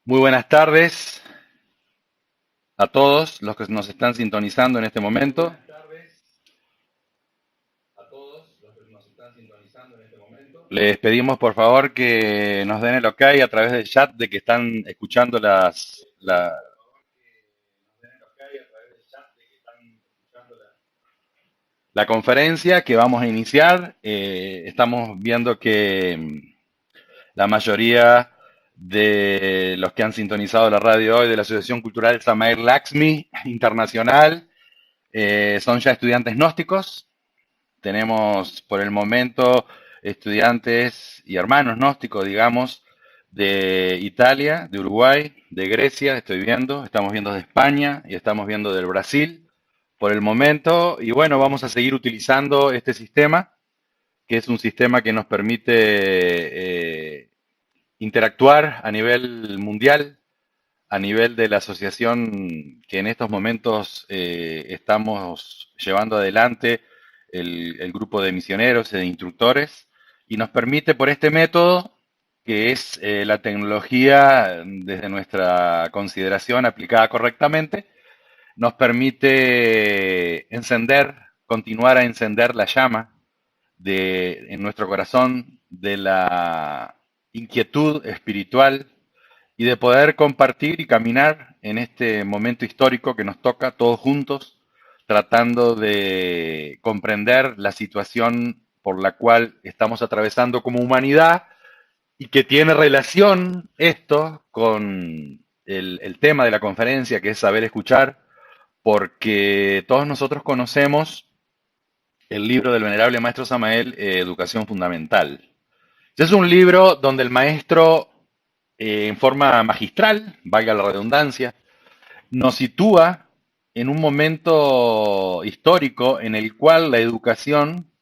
Muy buenas tardes a todos los que nos están sintonizando en este momento. Les pedimos por favor que nos den el ok a través del chat de que están escuchando la conferencia que vamos a iniciar. Estamos viendo que la mayoría de los que han sintonizado la radio hoy de la Asociación Cultural Samael Laxmi Internacional son ya estudiantes gnósticos. Tenemos por el momento estudiantes y hermanos gnósticos, digamos, de Italia, de Uruguay, de Grecia, estoy viendo, estamos viendo de España y estamos viendo del Brasil por el momento. Y bueno, vamos a seguir utilizando este sistema, que es un sistema que nos permite interactuar a nivel mundial, a nivel de la asociación que en estos momentos estamos llevando adelante el grupo de misioneros y de instructores, y nos permite por este método, que es la tecnología desde nuestra consideración aplicada correctamente, nos permite encender, continuar a encender la llama en nuestro corazón de la inquietud espiritual y de poder compartir y caminar en este momento histórico que nos toca todos juntos, tratando de comprender la situación por la cual estamos atravesando como humanidad y que tiene relación esto con el tema de la conferencia, que es saber escuchar, porque todos nosotros conocemos el libro del venerable maestro Samael, Educación Fundamental. Es un libro donde el maestro, en forma magistral, valga la redundancia, nos sitúa en un momento histórico en el cual la educación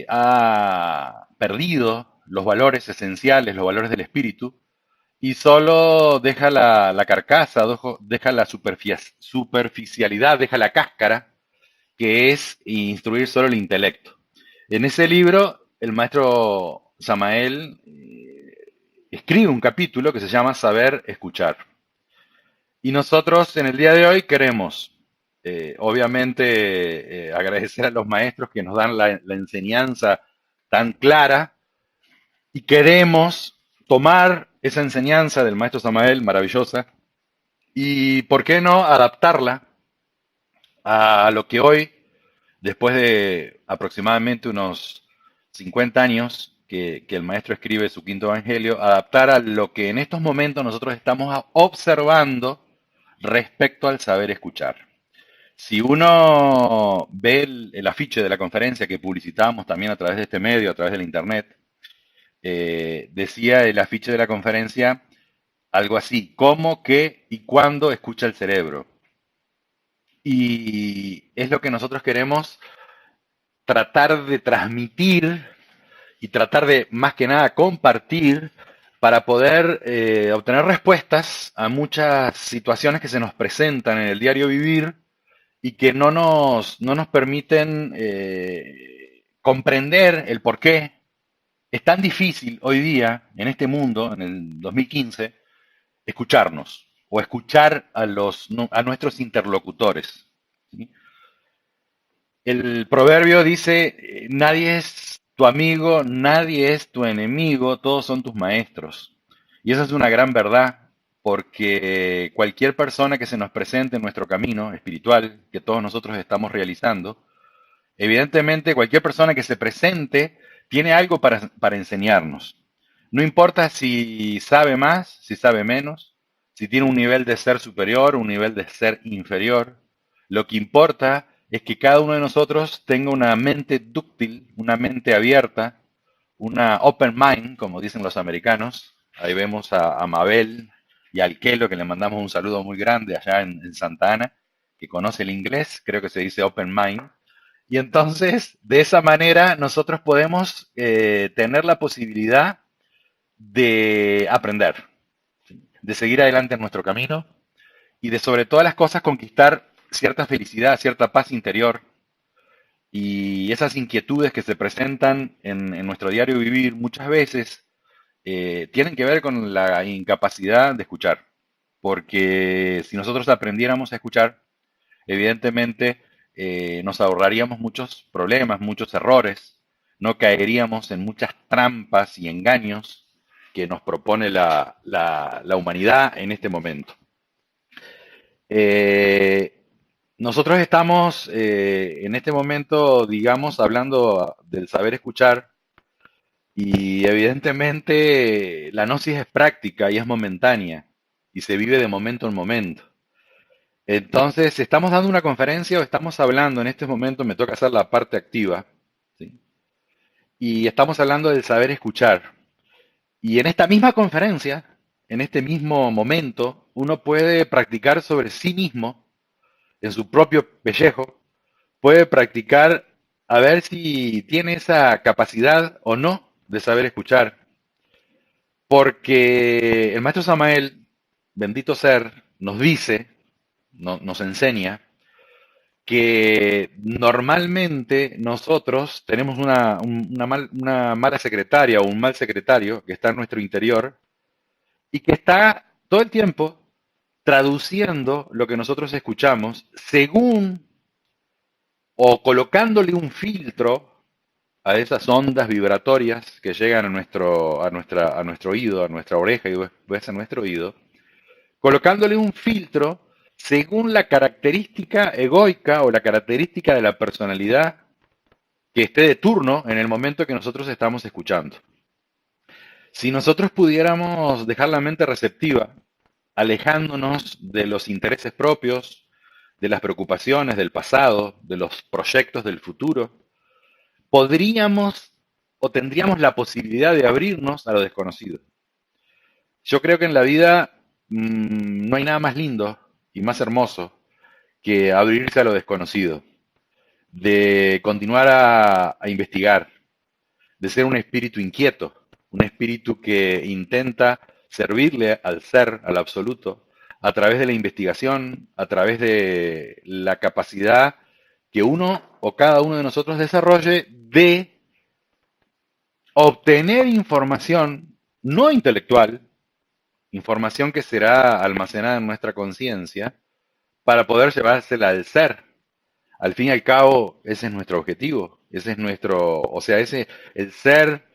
ha perdido los valores esenciales, los valores del espíritu, y solo deja la carcasa, deja la superficialidad, deja la cáscara, que es instruir solo el intelecto. En ese libro, el maestro Samael escribe un capítulo que se llama Saber Escuchar. Y nosotros en el día de hoy queremos, obviamente, agradecer a los maestros que nos dan la enseñanza tan clara y queremos tomar esa enseñanza del maestro Samael, maravillosa, y, ¿por qué no adaptarla a lo que hoy, después de aproximadamente unos 50 años que el maestro escribe su quinto evangelio, adaptar a lo que en estos momentos nosotros estamos observando respecto al saber escuchar? Si uno ve el afiche de la conferencia que publicitábamos también a través de este medio, a través del internet, decía el afiche de la conferencia algo así: ¿cómo, qué y cuándo escucha el cerebro? Y es lo que nosotros queremos tratar de transmitir y tratar de, más que nada, compartir para poder obtener respuestas a muchas situaciones que se nos presentan en el diario vivir y que no nos permiten comprender el por qué es tan difícil hoy día, en este mundo, en el 2015, escucharnos o escuchar a nuestros interlocutores, ¿sí? El proverbio dice, nadie es tu amigo, nadie es tu enemigo, todos son tus maestros. Y esa es una gran verdad, porque cualquier persona que se nos presente en nuestro camino espiritual, que todos nosotros estamos realizando, evidentemente cualquier persona que se presente tiene algo para enseñarnos. No importa si sabe más, si sabe menos, si tiene un nivel de ser superior, un nivel de ser inferior. Lo que importa es que cada uno de nosotros tenga una mente dúctil, una mente abierta, una open mind, como dicen los americanos. Ahí vemos a Mabel y al Kelo, que le mandamos un saludo muy grande allá en Santa Ana, que conoce el inglés, creo que se dice open mind. Y entonces, de esa manera, nosotros podemos tener la posibilidad de aprender, de seguir adelante en nuestro camino y de, sobre todas las cosas, conquistar cierta felicidad, cierta paz interior, y esas inquietudes que se presentan en nuestro diario vivir muchas veces tienen que ver con la incapacidad de escuchar. Porque si nosotros aprendiéramos a escuchar, evidentemente nos ahorraríamos muchos problemas, muchos errores, no caeríamos en muchas trampas y engaños que nos propone la humanidad en este momento. Eh, Nosotros estamos en este momento, digamos, hablando del saber escuchar y evidentemente la gnosis es práctica y es momentánea y se vive de momento en momento. Entonces, estamos dando una conferencia o estamos hablando en este momento, me toca hacer la parte activa, ¿sí? Y estamos hablando del saber escuchar. Y en esta misma conferencia, en este mismo momento, uno puede practicar sobre sí mismo, en su propio pellejo, puede practicar a ver si tiene esa capacidad o no de saber escuchar. Porque el maestro Samael, bendito ser, nos dice, nos enseña, que normalmente nosotros tenemos una mala secretaria o un mal secretario que está en nuestro interior y que está todo el tiempo traduciendo lo que nosotros escuchamos según o colocándole un filtro a esas ondas vibratorias que llegan a nuestro oído, a nuestra oreja y después a nuestro oído, colocándole un filtro según la característica egoica o la característica de la personalidad que esté de turno en el momento que nosotros estamos escuchando. Si nosotros pudiéramos dejar la mente receptiva, alejándonos de los intereses propios, de las preocupaciones del pasado, de los proyectos del futuro, podríamos o tendríamos la posibilidad de abrirnos a lo desconocido. Yo creo que en la vida no hay nada más lindo y más hermoso que abrirse a lo desconocido, de continuar a investigar, de ser un espíritu inquieto, un espíritu que intenta servirle al ser, al absoluto, a través de la investigación, a través de la capacidad que uno o cada uno de nosotros desarrolle de obtener información no intelectual, información que será almacenada en nuestra conciencia, para poder llevársela al ser. Al fin y al cabo, ese es nuestro objetivo, ese es nuestro, o sea, ese, el ser,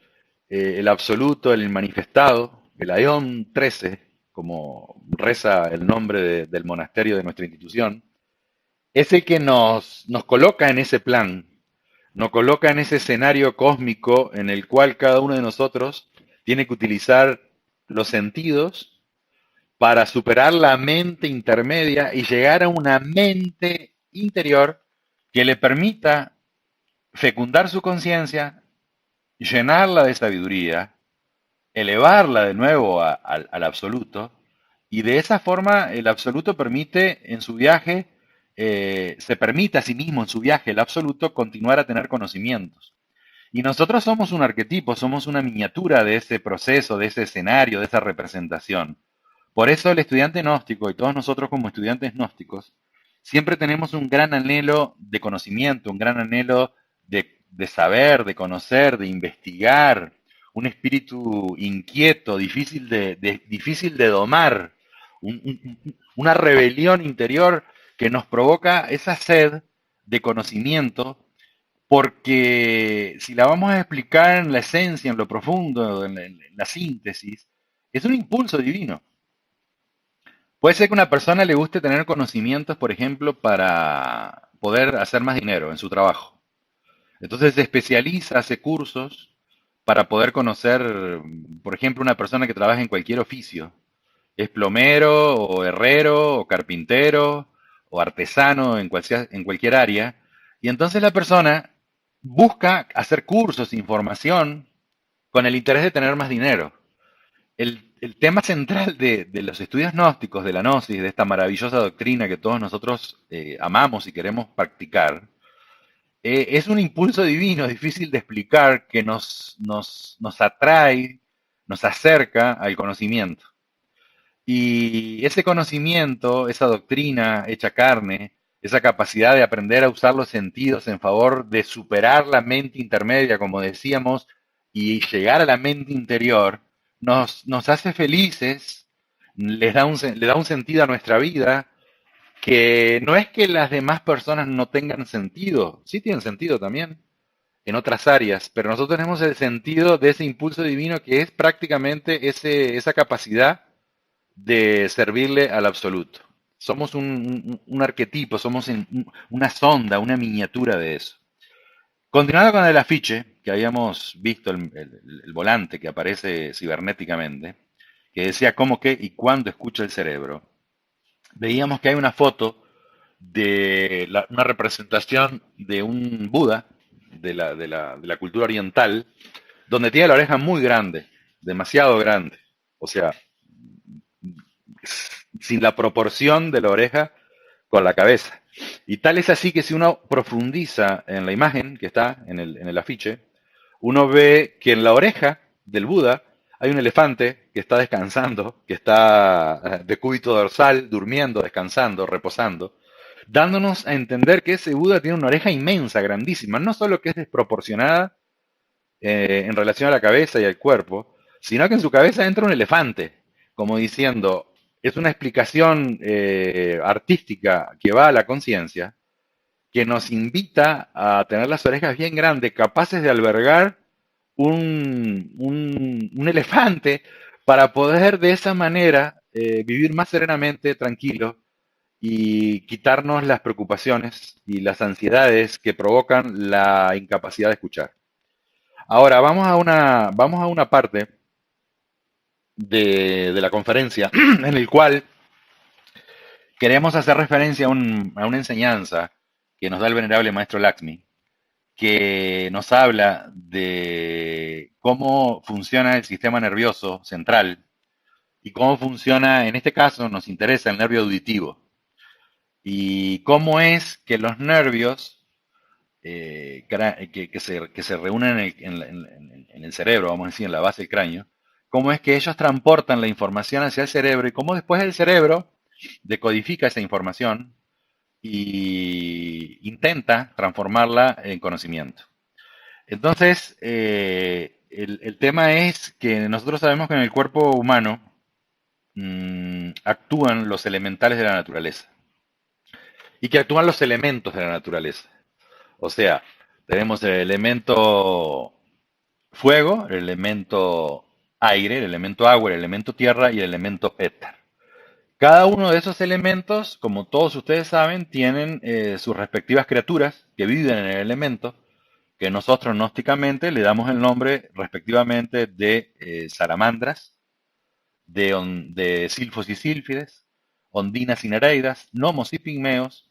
el absoluto, el manifestado, el Aion 13, como reza el nombre del monasterio de nuestra institución, es el que nos coloca en ese plan, nos coloca en ese escenario cósmico en el cual cada uno de nosotros tiene que utilizar los sentidos para superar la mente intermedia y llegar a una mente interior que le permita fecundar su conciencia, llenarla de sabiduría, elevarla de nuevo al absoluto, y de esa forma el absoluto permite en su viaje, se permite a sí mismo en su viaje el absoluto continuar a tener conocimientos. Y nosotros somos un arquetipo, somos una miniatura de ese proceso, de ese escenario, de esa representación. Por eso el estudiante gnóstico y todos nosotros como estudiantes gnósticos siempre tenemos un gran anhelo de conocimiento, un gran anhelo de saber, de conocer, de investigar, un espíritu inquieto, difícil de domar, una rebelión interior que nos provoca esa sed de conocimiento, porque si la vamos a explicar en la esencia, en lo profundo, en la síntesis, es un impulso divino. Puede ser que a una persona le guste tener conocimientos, por ejemplo, para poder hacer más dinero en su trabajo. Entonces se especializa, hace cursos para poder conocer, por ejemplo, una persona que trabaja en cualquier oficio. Es plomero o herrero o carpintero o artesano en cualquier área. Y entonces la persona busca hacer cursos, información, con el interés de tener más dinero. El tema central de los estudios gnósticos, de la gnosis, de esta maravillosa doctrina que todos nosotros amamos y queremos practicar, es un impulso divino, difícil de explicar, que nos atrae, nos acerca al conocimiento. Y ese conocimiento, esa doctrina hecha carne, esa capacidad de aprender a usar los sentidos en favor de superar la mente intermedia, como decíamos, y llegar a la mente interior, nos hace felices, le da un sentido a nuestra vida, que no es que las demás personas no tengan sentido, sí tienen sentido también en otras áreas, pero nosotros tenemos el sentido de ese impulso divino que es prácticamente esa capacidad de servirle al absoluto. Somos un arquetipo, somos una sonda, una miniatura de eso. Continuando con el afiche, que habíamos visto el volante que aparece cibernéticamente, que decía cómo, qué y cuándo escucha el cerebro, veíamos que hay una foto de una representación de un Buda de la cultura oriental, donde tiene la oreja muy grande, demasiado grande. O sea, sin la proporción de la oreja con la cabeza. Y tal es así que si uno profundiza en la imagen que está en el afiche, uno ve que en la oreja del Buda hay un elefante que está descansando, que está de cúbito dorsal, durmiendo, descansando, reposando, dándonos a entender que ese Buda tiene una oreja inmensa, grandísima, no solo que es desproporcionada en relación a la cabeza y al cuerpo, sino que en su cabeza entra un elefante, como diciendo, es una explicación artística que va a la conciencia, que nos invita a tener las orejas bien grandes, capaces de albergar un elefante, para poder de esa manera vivir más serenamente, tranquilo, y quitarnos las preocupaciones y las ansiedades que provocan la incapacidad de escuchar. Ahora, vamos a una parte de la conferencia en el cual queremos hacer referencia a una enseñanza que nos da el venerable maestro Lakshmi, que nos habla de cómo funciona el sistema nervioso central y cómo funciona, en este caso nos interesa el nervio auditivo, y cómo es que los nervios que se reúnen en el cerebro, vamos a decir, en la base del cráneo, cómo es que ellos transportan la información hacia el cerebro y cómo después el cerebro decodifica esa información y intenta transformarla en conocimiento. Entonces, el tema es que nosotros sabemos que en el cuerpo humano actúan los elementales de la naturaleza y que actúan los elementos de la naturaleza. O sea, tenemos el elemento fuego, el elemento aire, el elemento agua, el elemento tierra y el elemento éter. Cada uno de esos elementos, como todos ustedes saben, tienen sus respectivas criaturas que viven en el elemento, que nosotros gnósticamente le damos el nombre respectivamente de salamandras, de silfos y sílfides, ondinas y nereidas, gnomos y pigmeos,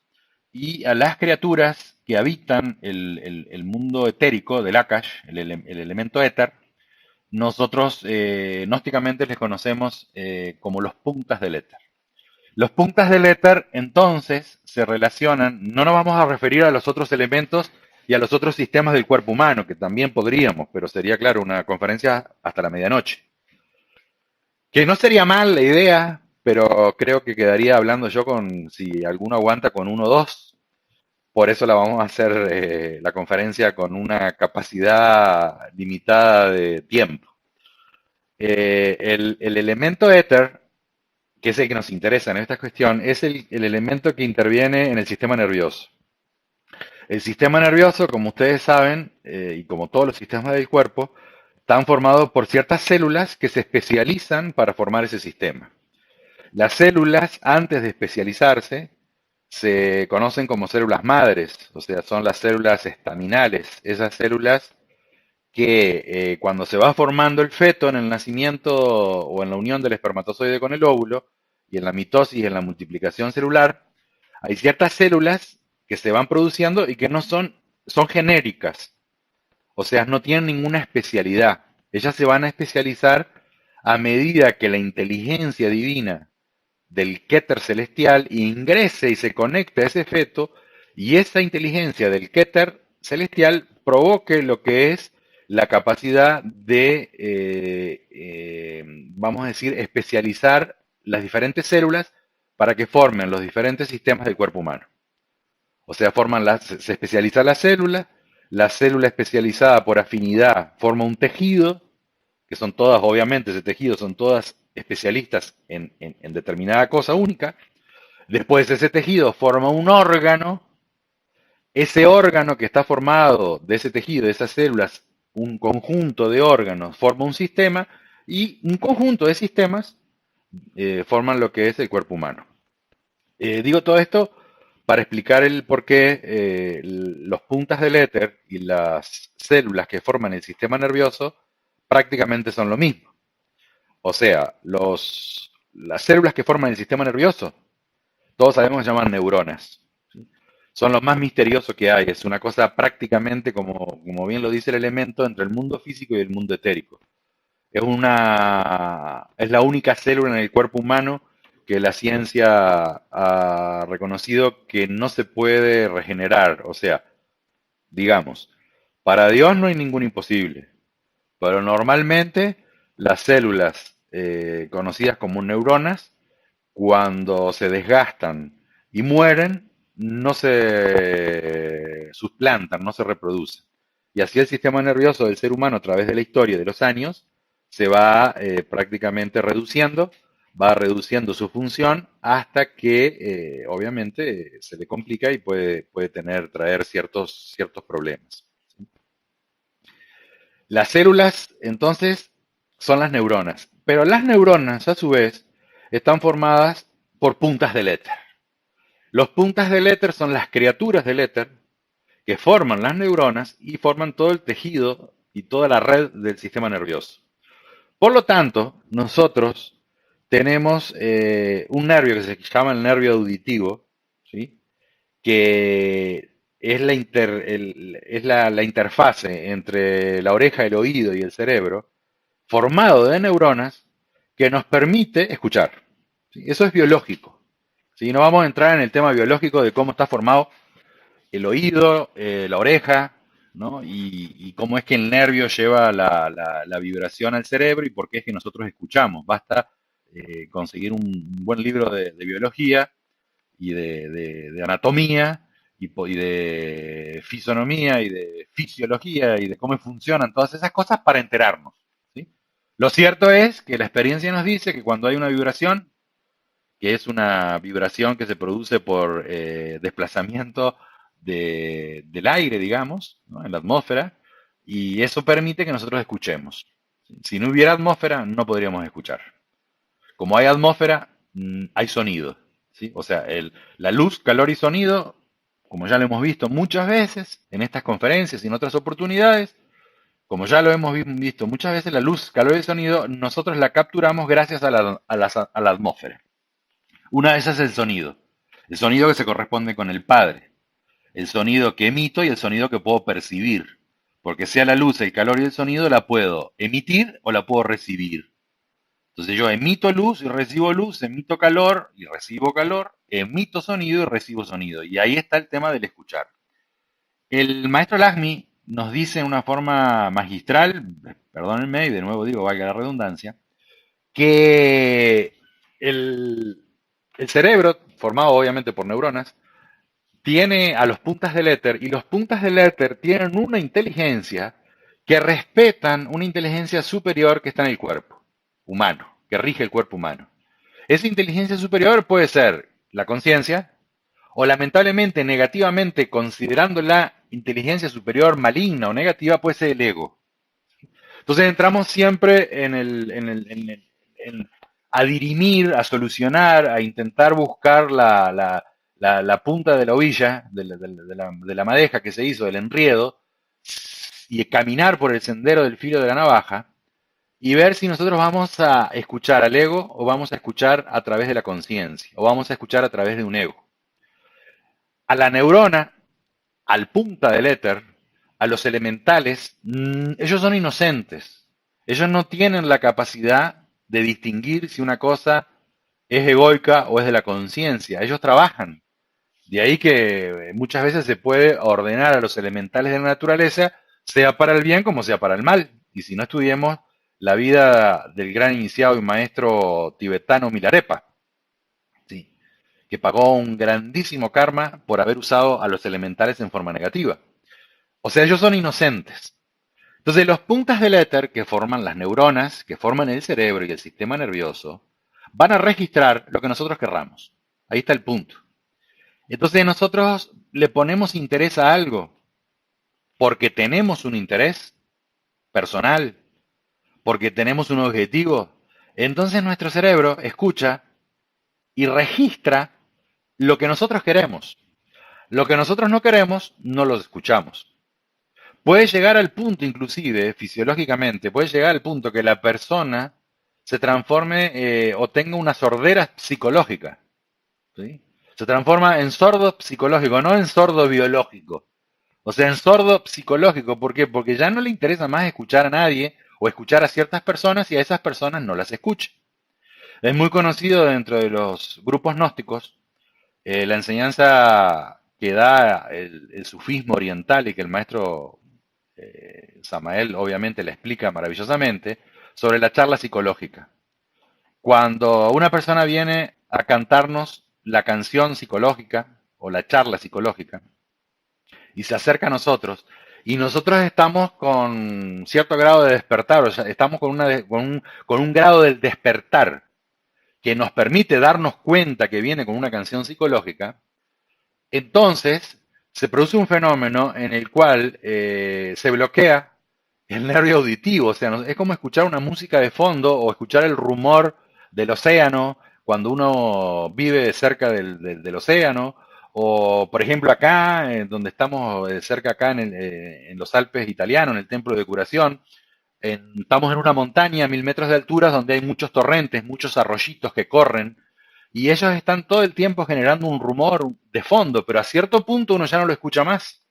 y a las criaturas que habitan el mundo etérico del Akash, el elemento éter, nosotros gnósticamente les conocemos como los puntas del éter. Los puntas del éter entonces se relacionan, no nos vamos a referir a los otros elementos y a los otros sistemas del cuerpo humano, que también podríamos, pero sería, claro, una conferencia hasta la medianoche. Que no sería mal la idea, pero creo que quedaría hablando yo con, si alguno aguanta, con uno o dos. Por eso la vamos a hacer la conferencia con una capacidad limitada de tiempo. El elemento éter, que es el que nos interesa en esta cuestión, es el elemento que interviene en el sistema nervioso. El sistema nervioso, como ustedes saben, y como todos los sistemas del cuerpo, están formados por ciertas células que se especializan para formar ese sistema. Las células, antes de especializarse, se conocen como células madres, o sea, son las células estaminales, esas células que cuando se va formando el feto en el nacimiento o en la unión del espermatozoide con el óvulo, y en la mitosis y en la multiplicación celular, hay ciertas células que se van produciendo y que no son genéricas, o sea, no tienen ninguna especialidad. Ellas se van a especializar a medida que la inteligencia divina del Keter celestial ingrese y se conecte a ese feto, y esa inteligencia del Keter celestial provoque lo que es la capacidad de, vamos a decir, especializar las diferentes células para que formen los diferentes sistemas del cuerpo humano. O sea, se especializa la célula especializada por afinidad forma un tejido, que son todas, obviamente, ese tejido, son todas especialistas en determinada cosa única. Después ese tejido forma un órgano. Ese órgano que está formado de ese tejido, de esas células, un conjunto de órganos forma un sistema y un conjunto de sistemas forman lo que es el cuerpo humano. Digo todo esto para explicar el por qué los puntas del éter y las células que forman el sistema nervioso prácticamente son lo mismo. O sea, las células que forman el sistema nervioso, todos sabemos que se llaman neuronas. ¿Sí? Son lo más misterioso que hay. Es una cosa prácticamente, como bien lo dice el elemento, entre el mundo físico y el mundo etérico. Es la única célula en el cuerpo humano que la ciencia ha reconocido que no se puede regenerar. O sea, digamos, para Dios no hay ningún imposible, pero normalmente las células conocidas como neuronas, cuando se desgastan y mueren, no se suplantan, no se reproducen. Y así el sistema nervioso del ser humano a través de la historia de los años se va prácticamente reduciendo, va reduciendo su función hasta que obviamente se le complica y puede traer ciertos problemas. Las células entonces son las neuronas, pero las neuronas a su vez están formadas por puntas del éter. Los puntas del éter son las criaturas del éter que forman las neuronas y forman todo el tejido y toda la red del sistema nervioso. Por lo tanto, nosotros tenemos un nervio que se llama el nervio auditivo, ¿sí? Que es la interfase entre la oreja, el oído y el cerebro, formado de neuronas que nos permite escuchar. ¿Sí? Eso es biológico. ¿Sí? No vamos a entrar en el tema biológico de cómo está formado el oído, la oreja, ¿no? Y cómo es que el nervio lleva la vibración al cerebro y por qué es que nosotros escuchamos. Basta conseguir un buen libro de biología y de anatomía y de fisonomía y de fisiología y de cómo funcionan todas esas cosas para enterarnos. ¿Sí? Lo cierto es que la experiencia nos dice que cuando hay una vibración, que es una vibración que se produce por desplazamiento del aire, digamos, ¿no? En la atmósfera, y eso permite que nosotros escuchemos. Si no hubiera atmósfera, no podríamos escuchar. Como hay atmósfera, hay sonido. ¿Sí? O sea, la luz, calor y sonido, como ya lo hemos visto muchas veces en estas conferencias y en otras oportunidades, como ya lo hemos visto muchas veces, la luz, calor y sonido, nosotros la capturamos gracias a la atmósfera. Una de esas es el sonido que se corresponde con el Padre, el sonido que emito y el sonido que puedo percibir, porque sea la luz, el calor y el sonido, la puedo emitir o la puedo recibir. Entonces yo emito luz, emito calor y recibo calor, emito sonido y recibo sonido. Y ahí está el tema del escuchar. El maestro Lagmi nos dice en una forma magistral, perdónenme, y de nuevo digo, valga la redundancia, que el, el cerebro, formado obviamente por neuronas, tiene a los puntas del éter y los puntas del éter tienen una inteligencia que respetan una inteligencia superior que está en el cuerpo humano, que rige el cuerpo humano. Esa inteligencia superior puede ser la conciencia o lamentablemente negativamente considerando la inteligencia superior maligna o negativa puede ser el ego. Entonces entramos siempre a dirimir, a solucionar, a intentar buscar la punta de la ovilla, de la madeja que se hizo, del enriedo, y caminar por el sendero del filo de la navaja, y ver si nosotros vamos a escuchar al ego o vamos a escuchar a través de la conciencia, o vamos a escuchar a través de un ego. A la neurona, al punta del éter, a los elementales, ellos son inocentes. Ellos no tienen la capacidad de distinguir si una cosa es egoica o es de la conciencia. Ellos trabajan. De ahí que muchas veces se puede ordenar a los elementales de la naturaleza, sea para el bien como sea para el mal. Y si no estudiemos la vida del gran iniciado y maestro tibetano Milarepa, ¿sí? Que pagó un grandísimo karma por haber usado a los elementales en forma negativa. O sea, ellos son inocentes. Entonces, los puntas del éter que forman las neuronas, que forman el cerebro y el sistema nervioso, van a registrar lo que nosotros querramos. Ahí está el punto. Entonces, nosotros le ponemos interés a algo porque tenemos un interés personal, porque tenemos un objetivo. Entonces, nuestro cerebro escucha y registra lo que nosotros queremos. Lo que nosotros no queremos, no lo escuchamos. Puede llegar al punto, inclusive, fisiológicamente, puede llegar al punto que la persona se transforme o tenga una sordera psicológica. ¿Sí? Se transforma en sordo psicológico, no en sordo biológico. O sea, en sordo psicológico. ¿Por qué? Porque ya no le interesa más escuchar a nadie o escuchar a ciertas personas y a esas personas no las escucha. Es muy conocido dentro de los grupos gnósticos la enseñanza que da el sufismo oriental y que el maestro Samael obviamente la explica maravillosamente sobre la charla psicológica. Cuando una persona viene a cantarnos la canción psicológica o la charla psicológica y se acerca a nosotros y nosotros estamos con cierto grado de despertar, o sea, estamos con un grado del despertar que nos permite darnos cuenta que viene con una canción psicológica, entonces se produce un fenómeno en el cual se bloquea el nervio auditivo, o sea, es como escuchar una música de fondo o escuchar el rumor del océano cuando uno vive cerca del océano, o por ejemplo acá, donde estamos cerca acá en los Alpes italianos, en el Templo de Curación, estamos en una montaña a 1000 metros de altura donde hay muchos torrentes, muchos arroyitos que corren, y ellos están todo el tiempo generando un rumor de fondo, pero a cierto punto uno ya no lo escucha más,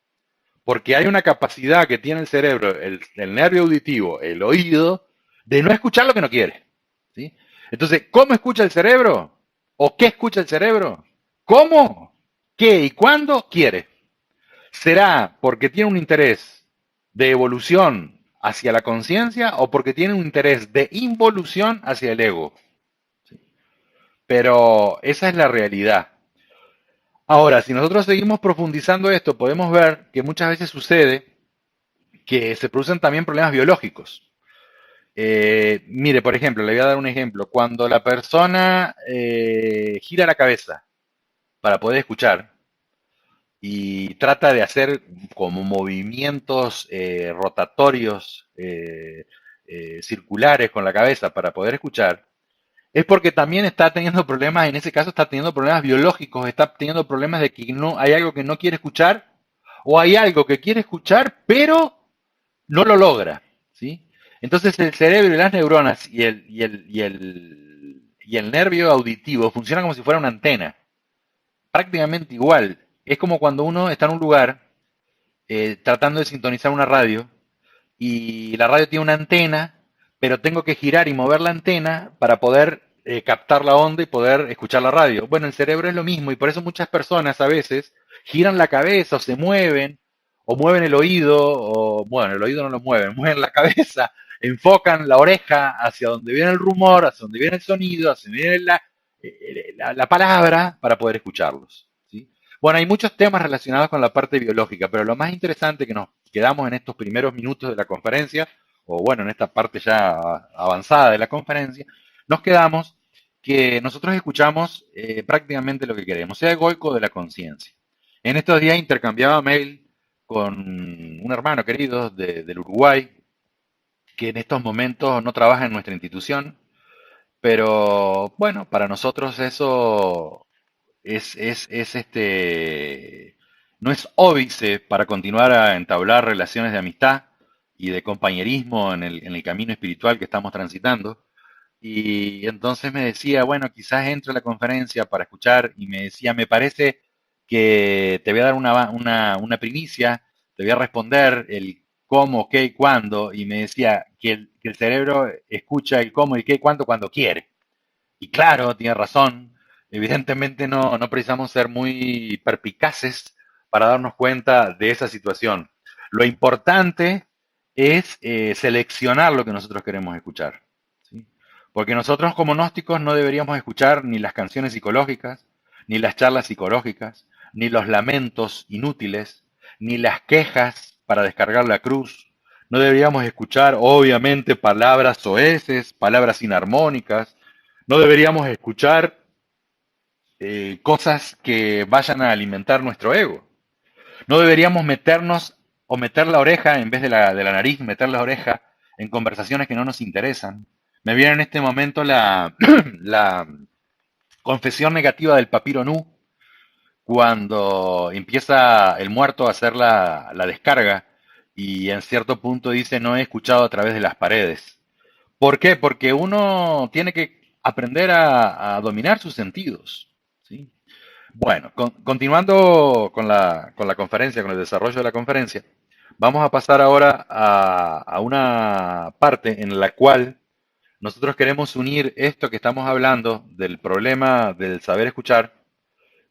porque hay una capacidad que tiene el cerebro, el nervio auditivo, el oído, de no escuchar lo que no quiere. ¿Sí? Entonces, ¿cómo escucha el cerebro? ¿O qué escucha el cerebro? ¿Cómo? ¿Qué y cuándo quiere? ¿Será porque tiene un interés de evolución hacia la conciencia o porque tiene un interés de involución hacia el ego? Pero esa es la realidad. Ahora, si nosotros seguimos profundizando esto, podemos ver que muchas veces sucede que se producen también problemas biológicos. Mire, por ejemplo, le voy a dar un ejemplo. Cuando la persona gira la cabeza para poder escuchar y trata de hacer como movimientos rotatorios circulares con la cabeza para poder escuchar, es porque también está teniendo problemas, en ese caso está teniendo problemas biológicos, está teniendo problemas de que no hay algo que no quiere escuchar o hay algo que quiere escuchar pero no lo logra, ¿sí? Entonces el cerebro y las neuronas y el nervio auditivo funcionan como si fuera una antena, prácticamente igual. Es como cuando uno está en un lugar tratando de sintonizar una radio y la radio tiene una antena, pero tengo que girar y mover la antena para poder captar la onda y poder escuchar la radio. Bueno, el cerebro es lo mismo y por eso muchas personas a veces giran la cabeza o mueven el oído, o bueno, el oído no lo mueven, mueven la cabeza, enfocan la oreja hacia donde viene el rumor, hacia donde viene el sonido, hacia donde viene la palabra para poder escucharlos. ¿Sí? Bueno, hay muchos temas relacionados con la parte biológica, pero lo más interesante que nos quedamos en estos primeros minutos de la conferencia, o bueno, en esta parte ya avanzada de la conferencia, nos quedamos que nosotros escuchamos prácticamente lo que queremos, sea egoico de la conciencia. En estos días intercambiaba mail con un hermano querido del Uruguay, que en estos momentos no trabaja en nuestra institución, pero bueno, para nosotros eso no es óbice para continuar a entablar relaciones de amistad y de compañerismo en el camino espiritual que estamos transitando. Y entonces me decía, bueno, quizás entre a la conferencia para escuchar y me decía, me parece que te voy a dar una primicia, te voy a responder el cómo, qué y cuándo, y me decía que el cerebro escucha el cómo y qué y cuándo cuando quiere. Y claro, tiene razón. Evidentemente no precisamos ser muy perpicaces para darnos cuenta de esa situación. Lo importante es seleccionar lo que nosotros queremos escuchar. ¿Sí? Porque nosotros como gnósticos no deberíamos escuchar ni las canciones psicológicas, ni las charlas psicológicas, ni los lamentos inútiles, ni las quejas para descargar la cruz, No deberíamos escuchar, obviamente, palabras soeces, palabras inarmónicas. No deberíamos escuchar cosas que vayan a alimentar nuestro ego. No deberíamos meternos o meter la oreja en vez de la nariz, meter la oreja en conversaciones que no nos interesan. Me viene en este momento la confesión negativa del papiro Nu, cuando empieza el muerto a hacer la descarga y en cierto punto dice no he escuchado a través de las paredes. ¿Por qué? Porque uno tiene que aprender a dominar sus sentidos. ¿Sí? Bueno, continuando con la conferencia, con el desarrollo de la conferencia, vamos a pasar ahora a una parte en la cual nosotros queremos unir esto que estamos hablando del problema del saber escuchar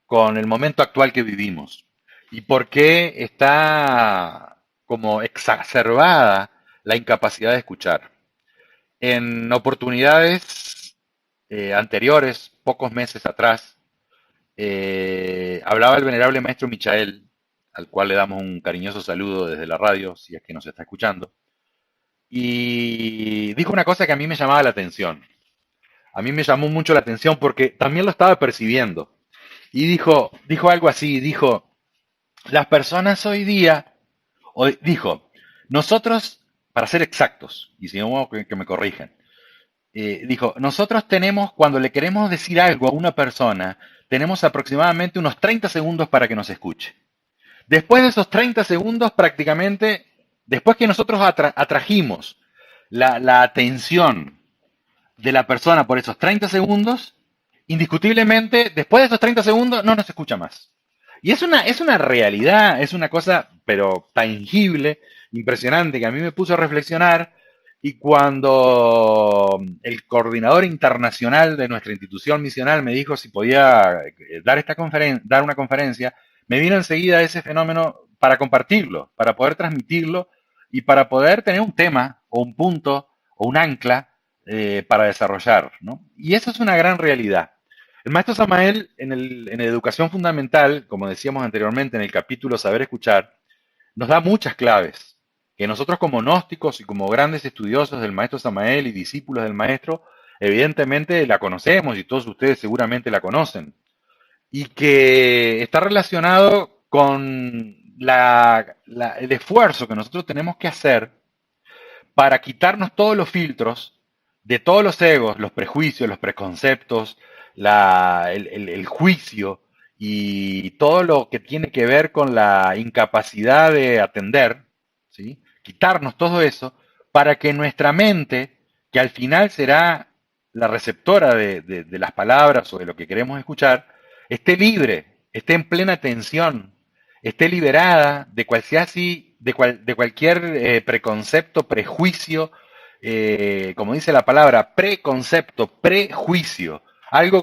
con el momento actual que vivimos y por qué está como exacerbada la incapacidad de escuchar. En oportunidades anteriores, pocos meses atrás, hablaba el venerable maestro Michael, al cual le damos un cariñoso saludo desde la radio, si es que nos está escuchando, y dijo una cosa que a mí me llamaba la atención. A mí me llamó mucho la atención porque también lo estaba percibiendo. Y dijo algo así, dijo, las personas hoy día, dijo, nosotros, para ser exactos, y si no, que me corrijan, dijo, nosotros tenemos, cuando le queremos decir algo a una persona, tenemos aproximadamente unos 30 segundos para que nos escuche. Después de esos 30 segundos, prácticamente, después que nosotros atrajimos la atención de la persona por esos 30 segundos, indiscutiblemente, después de esos 30 segundos, no nos escucha más. Y es una realidad, es una cosa, pero tangible, impresionante, que a mí me puso a reflexionar. Y cuando el coordinador internacional de nuestra institución misional me dijo si podía dar una conferencia, me vino enseguida ese fenómeno para compartirlo, para poder transmitirlo y para poder tener un tema o un punto o un ancla para desarrollar, ¿no? Y eso es una gran realidad. El maestro Samael, en Educación Fundamental, como decíamos anteriormente en el capítulo Saber Escuchar, nos da muchas claves que nosotros como gnósticos y como grandes estudiosos del maestro Samael y discípulos del maestro, evidentemente la conocemos y todos ustedes seguramente la conocen, y que está relacionado con el esfuerzo que nosotros tenemos que hacer para quitarnos todos los filtros de todos los egos, los prejuicios, los preconceptos, el juicio y todo lo que tiene que ver con la incapacidad de atender, ¿sí? Quitarnos todo eso para que nuestra mente, que al final será la receptora de las palabras o de lo que queremos escuchar, esté libre, esté en plena atención, esté liberada de cualquier preconcepto, prejuicio, como dice la palabra, preconcepto, prejuicio.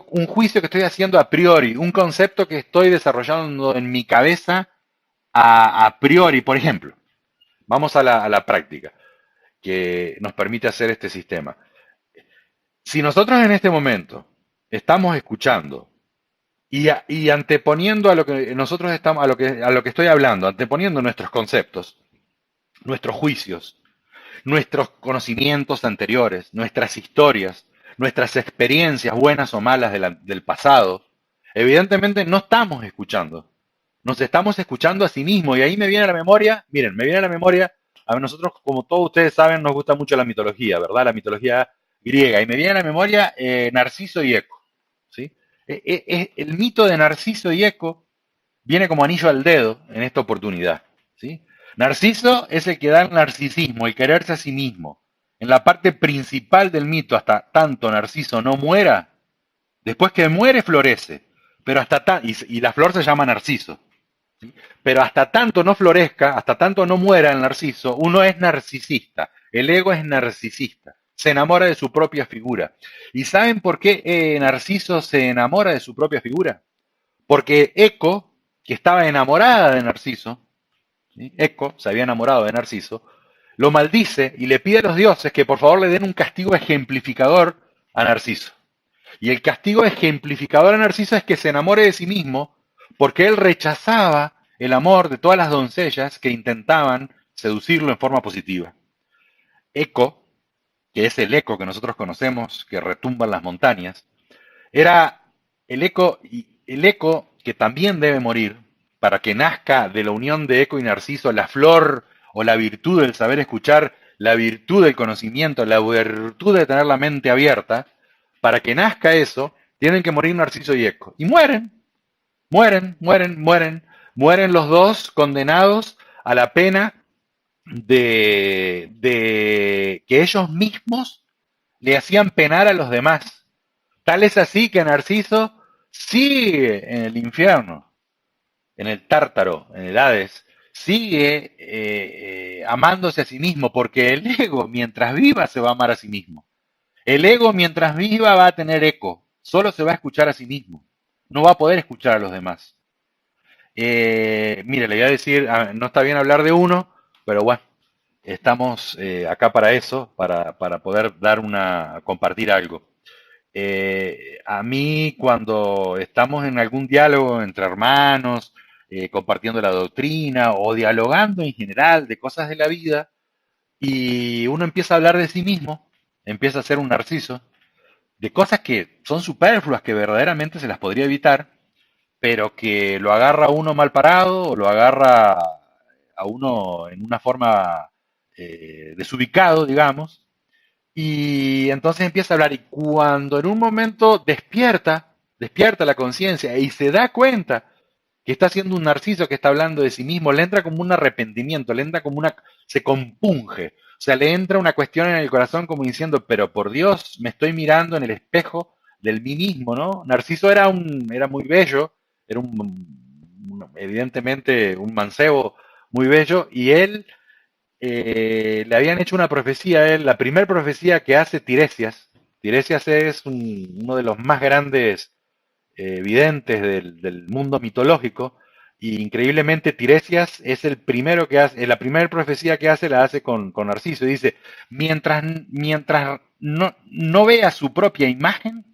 Un juicio que estoy haciendo a priori, un concepto que estoy desarrollando en mi cabeza a priori. Por ejemplo, vamos a la práctica que nos permite hacer este sistema. Si nosotros en este momento estamos escuchando y anteponiendo a lo que nosotros estamos, a lo que estoy hablando, anteponiendo nuestros conceptos, nuestros juicios, nuestros conocimientos anteriores, nuestras historias, nuestras experiencias buenas o malas del pasado, evidentemente no estamos escuchando. Nos estamos escuchando a sí mismos. Y ahí me viene a la memoria, miren, me viene a la memoria, a nosotros, como todos ustedes saben, nos gusta mucho la mitología, ¿verdad? La mitología griega. Y me viene a la memoria Narciso y Eco, ¿sí? El mito de Narciso y Eco viene como anillo al dedo en esta oportunidad, ¿sí? Narciso es el que da el narcisismo, el quererse a sí mismo. En la parte principal del mito, hasta tanto Narciso no muera, después que muere florece, pero y la flor se llama Narciso, ¿sí? Pero hasta tanto no florezca, hasta tanto no muera el narciso, uno es narcisista, el ego es narcisista, se enamora de su propia figura. ¿Y saben por qué Narciso se enamora de su propia figura? Porque Eco, que estaba enamorada de Narciso, ¿sí? Eco se había enamorado de Narciso, lo maldice y le pide a los dioses que por favor le den un castigo ejemplificador a Narciso. Y el castigo ejemplificador a Narciso es que se enamore de sí mismo porque él rechazaba el amor de todas las doncellas que intentaban seducirlo en forma positiva. eco, que es el eco que nosotros conocemos, que retumba en las montañas, era el eco que también debe morir para que nazca de la unión de Eco y Narciso la flor o la virtud del saber escuchar, la virtud del conocimiento, la virtud de tener la mente abierta. Para que nazca eso, tienen que morir Narciso y Eco. Y mueren los dos condenados a la pena de que ellos mismos le hacían penar a los demás. Tal es así que Narciso sigue en el infierno, en el Tártaro, en el Hades, sigue amándose a sí mismo, porque el ego mientras viva se va a amar a sí mismo. El ego mientras viva va a tener eco, solo se va a escuchar a sí mismo, no va a poder escuchar a los demás. Mire, le voy a decir, no está bien hablar de uno, pero bueno, estamos acá para eso, para poder compartir algo. A mí cuando estamos en algún diálogo entre hermanos, compartiendo la doctrina o dialogando en general de cosas de la vida, y uno empieza a hablar de sí mismo, empieza a ser un narciso, de cosas que son superfluas, que verdaderamente se las podría evitar, pero que lo agarra a uno mal parado o lo agarra a uno en una forma desubicado, digamos, y entonces empieza a hablar y cuando en un momento despierta la conciencia y se da cuenta que está siendo un narciso que está hablando de sí mismo, le entra como un arrepentimiento, le entra como se compunge, o sea, le entra una cuestión en el corazón como diciendo, pero por Dios, me estoy mirando en el espejo del mí mismo, ¿no? Narciso era muy bello, era evidentemente un mancebo muy bello, y él le habían hecho una profecía a él, la primera profecía que hace Tiresias. Tiresias es uno de los más grandes videntes del mundo mitológico, y increíblemente Tiresias es el primero que hace, la primera profecía que hace la hace con Narciso, y dice, mientras no vea su propia imagen,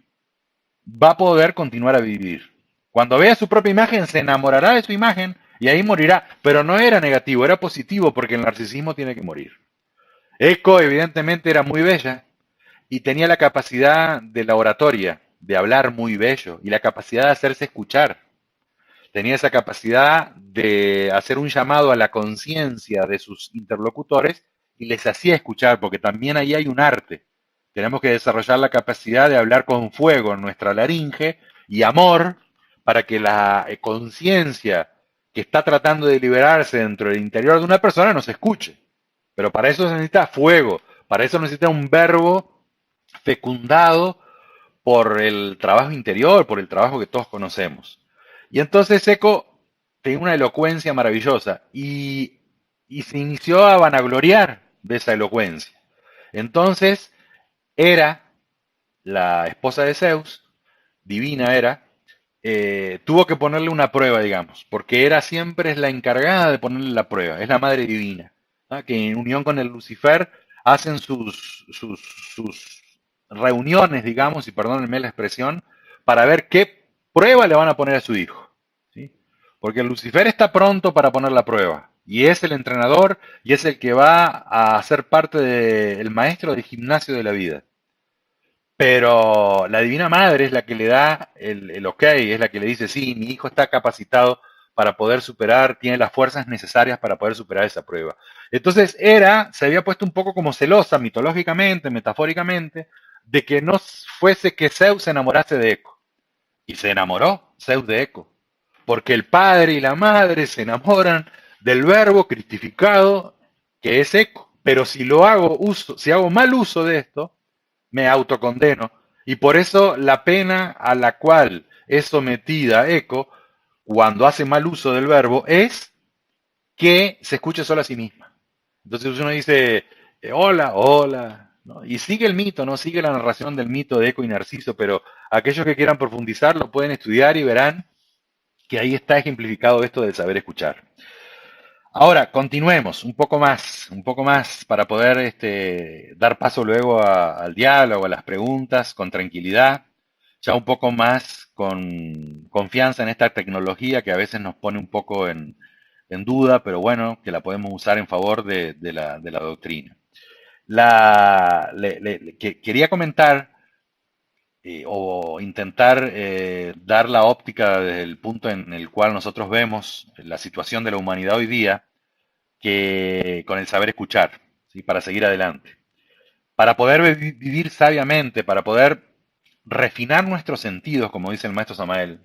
va a poder continuar a vivir. Cuando vea su propia imagen, se enamorará de su imagen y ahí morirá. Pero no era negativo, era positivo porque el narcisismo tiene que morir. Eco evidentemente era muy bella y tenía la capacidad de la oratoria, de hablar muy bello y la capacidad de hacerse escuchar. Tenía esa capacidad de hacer un llamado a la conciencia de sus interlocutores y les hacía escuchar, porque también ahí hay un arte. Tenemos que desarrollar la capacidad de hablar con fuego en nuestra laringe y amor para que la conciencia que está tratando de liberarse dentro del interior de una persona nos escuche. Pero para eso se necesita fuego, para eso necesita un verbo fecundado por el trabajo interior, por el trabajo que todos conocemos. Y entonces Eco tenía una elocuencia maravillosa y se inició a vanagloriar de esa elocuencia. Entonces era la esposa de Zeus, divina era, tuvo que ponerle una prueba, digamos, porque Hera siempre es la encargada de ponerle la prueba, es la madre divina, ¿no? Que en unión con el Lucifer hacen sus reuniones, digamos, y perdónenme la expresión, para ver qué prueba le van a poner a su hijo, ¿sí? Porque el Lucifer está pronto para poner la prueba, y es el entrenador, y es el que va a ser parte del maestro del gimnasio de la vida. Pero la Divina Madre es la que le da el ok, es la que le dice, sí, mi hijo está capacitado para poder superar, tiene las fuerzas necesarias para poder superar esa prueba. Entonces Hera se había puesto un poco como celosa, mitológicamente, metafóricamente, de que no fuese que Zeus se enamorase de Eco. Y se enamoró Zeus de Eco. Porque el padre y la madre se enamoran del verbo cristificado que es Eco. Pero si hago mal uso de esto, me autocondeno. Y por eso la pena a la cual es sometida Eco cuando hace mal uso del verbo es que se escuche solo a sí misma. Entonces uno dice, hola, hola, ¿no? Y sigue el mito, ¿no? Sigue la narración del mito de Eco y Narciso, pero aquellos que quieran profundizar lo pueden estudiar y verán que ahí está ejemplificado esto del saber escuchar. Ahora, continuemos un poco más para poder dar paso luego al diálogo, a las preguntas, con tranquilidad, ya un poco más con confianza en esta tecnología que a veces nos pone un poco en duda, pero bueno, que la podemos usar en favor de la doctrina. Quería comentar o intentar dar la óptica desde el punto en el cual nosotros vemos la situación de la humanidad hoy día, que con el saber escuchar, ¿sí? Para seguir adelante, para poder vivir sabiamente, para poder refinar nuestros sentidos, como dice el maestro Samael.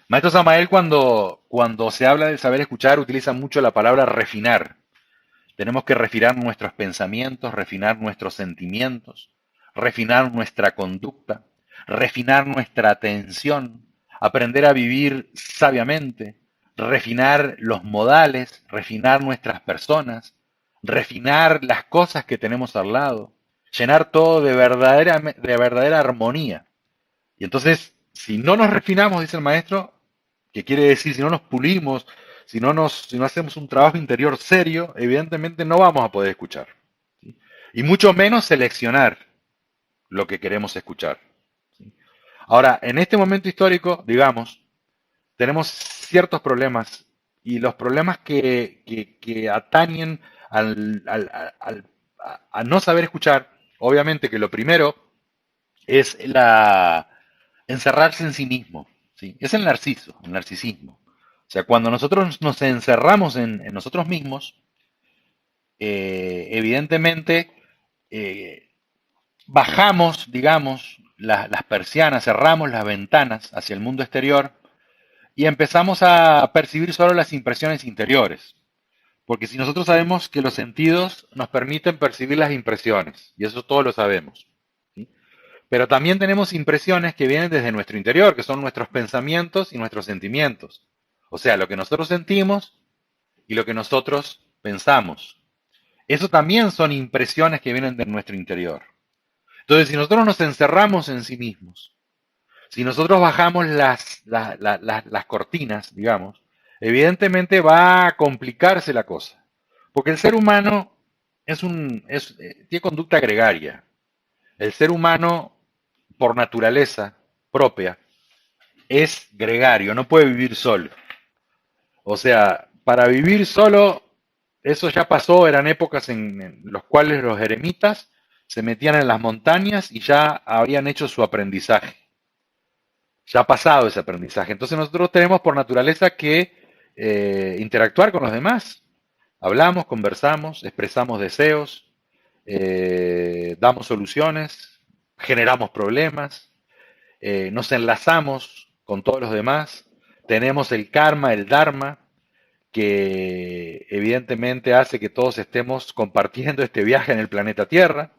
Maestro Samael, cuando se habla del saber escuchar, utiliza mucho la palabra refinar. Tenemos que refinar nuestros pensamientos, refinar nuestros sentimientos, refinar nuestra conducta, refinar nuestra atención, aprender a vivir sabiamente, refinar los modales, refinar nuestras personas, refinar las cosas que tenemos al lado, llenar todo de verdadera armonía. Y entonces, si no nos refinamos, dice el maestro, que quiere decir, si no nos pulimos, si no hacemos un trabajo interior serio, evidentemente no vamos a poder escuchar. ¿Sí? Y mucho menos seleccionar lo que queremos escuchar. ¿Sí? Ahora, en este momento histórico, digamos, tenemos ciertos problemas y los problemas que atañen a no saber escuchar, obviamente que lo primero es encerrarse en sí mismo. ¿Sí? Es el narcisismo. O sea, cuando nosotros nos encerramos en nosotros mismos, evidentemente eh, bajamos, digamos, las persianas, cerramos las ventanas hacia el mundo exterior y empezamos a percibir solo las impresiones interiores. Porque si nosotros sabemos que los sentidos nos permiten percibir las impresiones, y eso todos lo sabemos, ¿sí? Pero también tenemos impresiones que vienen desde nuestro interior, que son nuestros pensamientos y nuestros sentimientos. O sea, lo que nosotros sentimos y lo que nosotros pensamos. Eso también son impresiones que vienen de nuestro interior. Entonces, si nosotros nos encerramos en sí mismos, si nosotros bajamos las cortinas, digamos, evidentemente va a complicarse la cosa. Porque el ser humano tiene conducta gregaria. El ser humano, por naturaleza propia, es gregario, no puede vivir solo. O sea, para vivir solo, eso ya pasó, eran épocas en las cuales los eremitas se metían en las montañas y ya habían hecho su aprendizaje. Ya ha pasado ese aprendizaje. Entonces nosotros tenemos por naturaleza que interactuar con los demás. Hablamos, conversamos, expresamos deseos, damos soluciones, generamos problemas, nos enlazamos con todos los demás, tenemos el karma, el dharma, que evidentemente hace que todos estemos compartiendo este viaje en el planeta Tierra.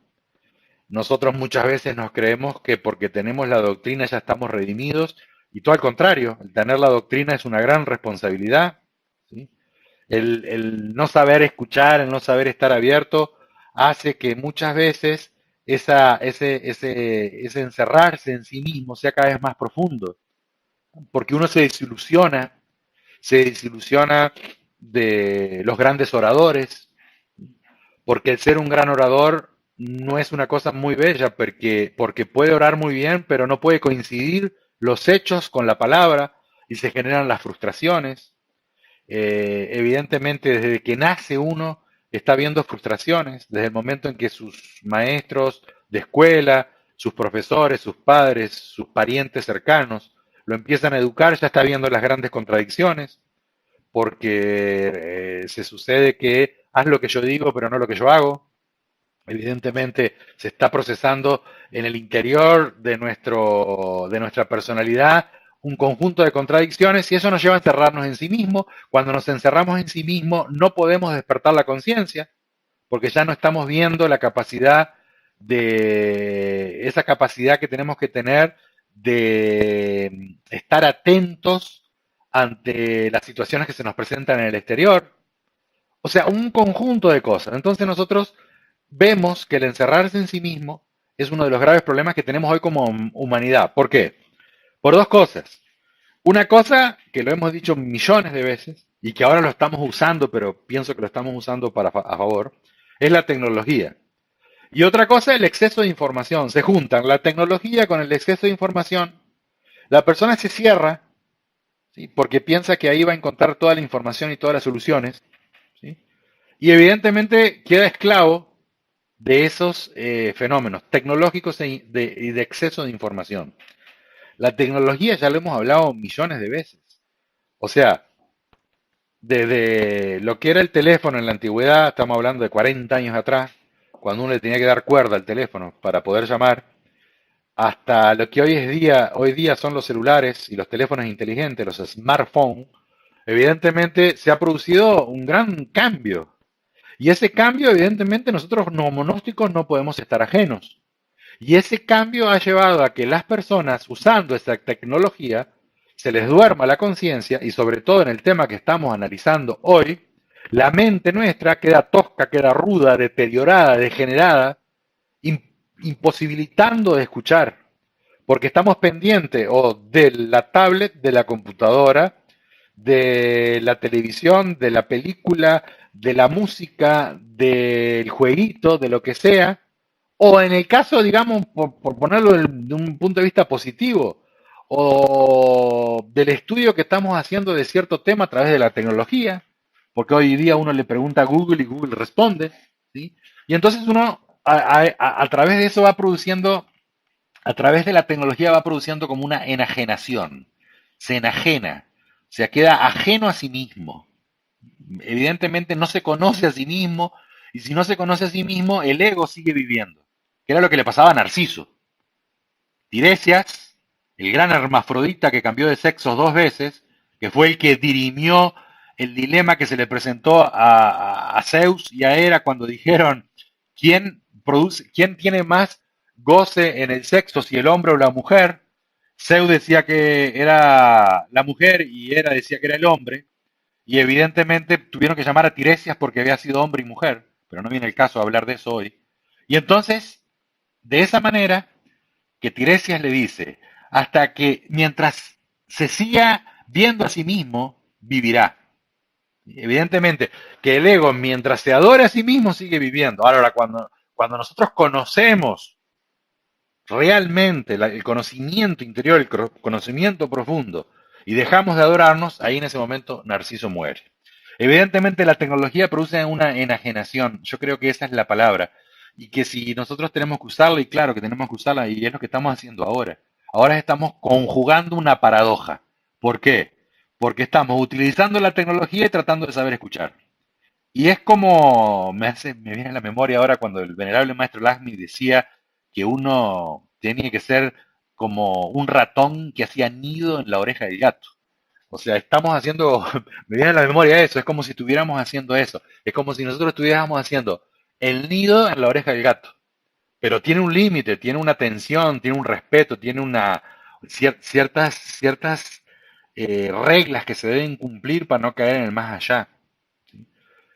Nosotros muchas veces nos creemos que porque tenemos la doctrina ya estamos redimidos, y todo al contrario, el tener la doctrina es una gran responsabilidad. ¿Sí? El no saber escuchar, el no saber estar abierto, hace que muchas veces ese encerrarse en sí mismo sea cada vez más profundo, porque uno se desilusiona de los grandes oradores, porque el ser un gran orador no es una cosa muy bella, porque puede orar muy bien, pero no puede coincidir los hechos con la palabra y se generan las frustraciones. Evidentemente, desde que nace uno está viendo frustraciones, desde el momento en que sus maestros de escuela, sus profesores, sus padres, sus parientes cercanos lo empiezan a educar, ya está viendo las grandes contradicciones, porque se sucede que haz lo que yo digo, pero no lo que yo hago. Evidentemente se está procesando en el interior de nuestra personalidad un conjunto de contradicciones y eso nos lleva a encerrarnos en sí mismo. Cuando nos encerramos en sí mismo no podemos despertar la conciencia porque ya no estamos viendo la capacidad esa capacidad que tenemos que tener de estar atentos ante las situaciones que se nos presentan en el exterior. O sea, un conjunto de cosas. Entonces nosotros vemos que el encerrarse en sí mismo es uno de los graves problemas que tenemos hoy como humanidad. ¿Por qué? Por dos cosas. Una cosa que lo hemos dicho millones de veces y que ahora lo estamos usando, pero pienso que lo estamos usando a favor, es la tecnología. Y otra cosa, el exceso de información. Se juntan la tecnología con el exceso de información. La persona se cierra, ¿sí? Porque piensa que ahí va a encontrar toda la información y todas las soluciones, ¿sí? Y evidentemente queda esclavo de esos fenómenos tecnológicos y de exceso de información. La tecnología ya lo hemos hablado millones de veces. O sea, desde lo que era el teléfono en la antigüedad, estamos hablando de 40 años atrás, cuando uno le tenía que dar cuerda al teléfono para poder llamar, hasta lo que hoy día son los celulares y los teléfonos inteligentes, los smartphones, evidentemente se ha producido un gran cambio. Y ese cambio, evidentemente, nosotros no monósticos no podemos estar ajenos. Y ese cambio ha llevado a que las personas usando esta tecnología se les duerma la conciencia y sobre todo en el tema que estamos analizando hoy, la mente nuestra queda tosca, queda ruda, deteriorada, degenerada, imposibilitando de escuchar, porque estamos pendientes o de la tablet, de la computadora, de la televisión, de la película, de la música, del jueguito, de lo que sea, o en el caso, digamos, por ponerlo de un punto de vista positivo, o del estudio que estamos haciendo de cierto tema a través de la tecnología, porque hoy día uno le pregunta a Google y Google responde, ¿sí? Y entonces uno a través de eso va produciendo, a través de la tecnología va produciendo como una enajenación, se enajena, o sea, queda ajeno a sí mismo. Evidentemente no se conoce a sí mismo, y si no se conoce a sí mismo, el ego sigue viviendo, que era lo que le pasaba a Narciso. Tiresias, el gran hermafrodita que cambió de sexo dos veces, que fue el que dirimió el dilema que se le presentó a Zeus y a Hera cuando dijeron quién tiene más goce en el sexo, si el hombre o la mujer. Zeus decía que era la mujer y Hera decía que era el hombre, y evidentemente tuvieron que llamar a Tiresias porque había sido hombre y mujer, pero no viene el caso de hablar de eso hoy. Y entonces, de esa manera, que Tiresias le dice, hasta que mientras se siga viendo a sí mismo, vivirá. Evidentemente, que el ego, mientras se adore a sí mismo, sigue viviendo. Ahora, cuando nosotros conocemos realmente el conocimiento interior, el conocimiento profundo, y dejamos de adorarnos, ahí en ese momento Narciso muere. Evidentemente la tecnología produce una enajenación, yo creo que esa es la palabra, y que si nosotros tenemos que usarla, y claro que tenemos que usarla, y es lo que estamos haciendo ahora. Ahora estamos conjugando una paradoja. ¿Por qué? Porque estamos utilizando la tecnología y tratando de saber escuchar. Y es como, me viene a la memoria ahora cuando el venerable maestro Lasmi decía que uno tenía que ser como un ratón que hacía nido en la oreja del gato. O sea, estamos haciendo, me viene a la memoria eso, es como si estuviéramos haciendo eso. Es como si nosotros estuviéramos haciendo el nido en la oreja del gato. Pero tiene un límite, tiene una tensión, tiene un respeto, tiene ciertas reglas que se deben cumplir para no caer en el más allá.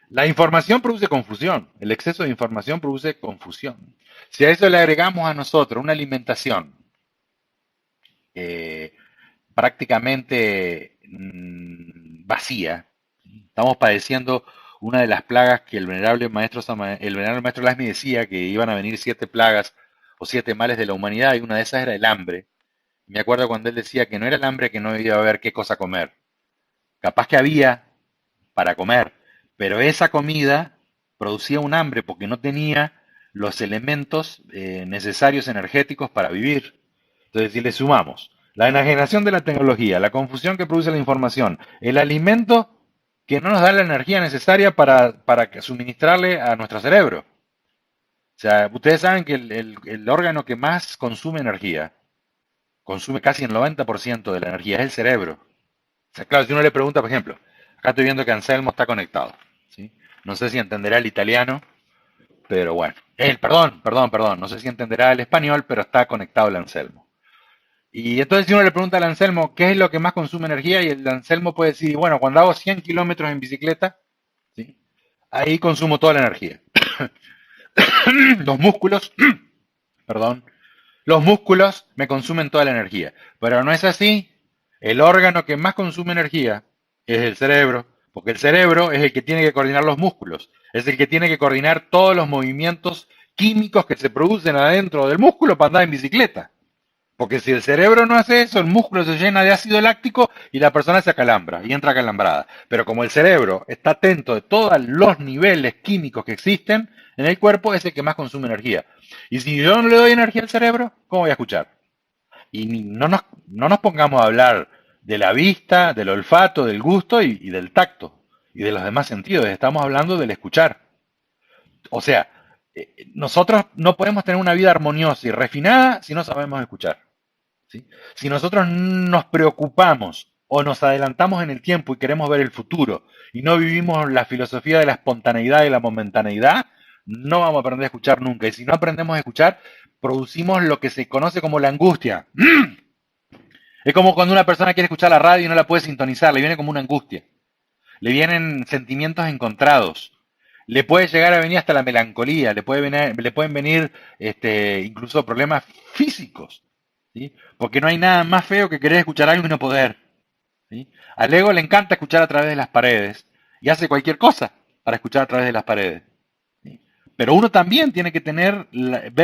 La información produce confusión, el exceso de información produce confusión. Si a eso le agregamos a nosotros una alimentación eh, prácticamente vacía, estamos padeciendo una de las plagas que el venerable maestro Lasmi decía que iban a venir 7 plagas o 7 males de la humanidad y una de esas era el hambre. Me acuerdo cuando él decía que no era el hambre que no iba a haber qué cosa comer. Capaz que había para comer, pero esa comida producía un hambre porque no tenía los elementos necesarios energéticos para vivir. Entonces, si le sumamos la enajenación de la tecnología, la confusión que produce la información, el alimento que no nos da la energía necesaria para suministrarle a nuestro cerebro. O sea, ustedes saben que el órgano que más consume energía, consume casi el 90% de la energía, es el cerebro. O sea, claro, si uno le pregunta, por ejemplo, acá estoy viendo que Anselmo está conectado, ¿sí? No sé si entenderá el italiano, pero bueno. Perdón, no sé si entenderá el español, pero está conectado el Anselmo. Y entonces si uno le pregunta al Anselmo qué es lo que más consume energía, y el Anselmo puede decir, bueno, cuando hago 100 kilómetros en bicicleta, ¿sí? Ahí consumo toda la energía. Los músculos, perdón, los músculos me consumen toda la energía. Pero no es así. El órgano que más consume energía es el cerebro, porque el cerebro es el que tiene que coordinar los músculos, es el que tiene que coordinar todos los movimientos químicos que se producen adentro del músculo para andar en bicicleta. Porque si el cerebro no hace eso, el músculo se llena de ácido láctico y la persona se acalambra y entra acalambrada. Pero como el cerebro está atento de todos los niveles químicos que existen en el cuerpo, es el que más consume energía. Y si yo no le doy energía al cerebro, ¿cómo voy a escuchar? Y no nos pongamos a hablar de la vista, del olfato, del gusto y del tacto y de los demás sentidos. Estamos hablando del escuchar. O sea, nosotros no podemos tener una vida armoniosa y refinada si no sabemos escuchar. ¿Sí? Si nosotros nos preocupamos o nos adelantamos en el tiempo y queremos ver el futuro y no vivimos la filosofía de la espontaneidad y la momentaneidad, no vamos a aprender a escuchar nunca. Y si no aprendemos a escuchar, producimos lo que se conoce como la angustia. Es como cuando una persona quiere escuchar la radio y no la puede sintonizar, le viene como una angustia, le vienen sentimientos encontrados, le puede llegar a venir hasta la melancolía, le pueden venir incluso problemas físicos, ¿sí? Porque no hay nada más feo que querer escuchar algo y no poder, ¿sí? Al ego le encanta escuchar a través de las paredes y hace cualquier cosa para escuchar a través de las paredes, ¿sí? Pero uno también tiene que ver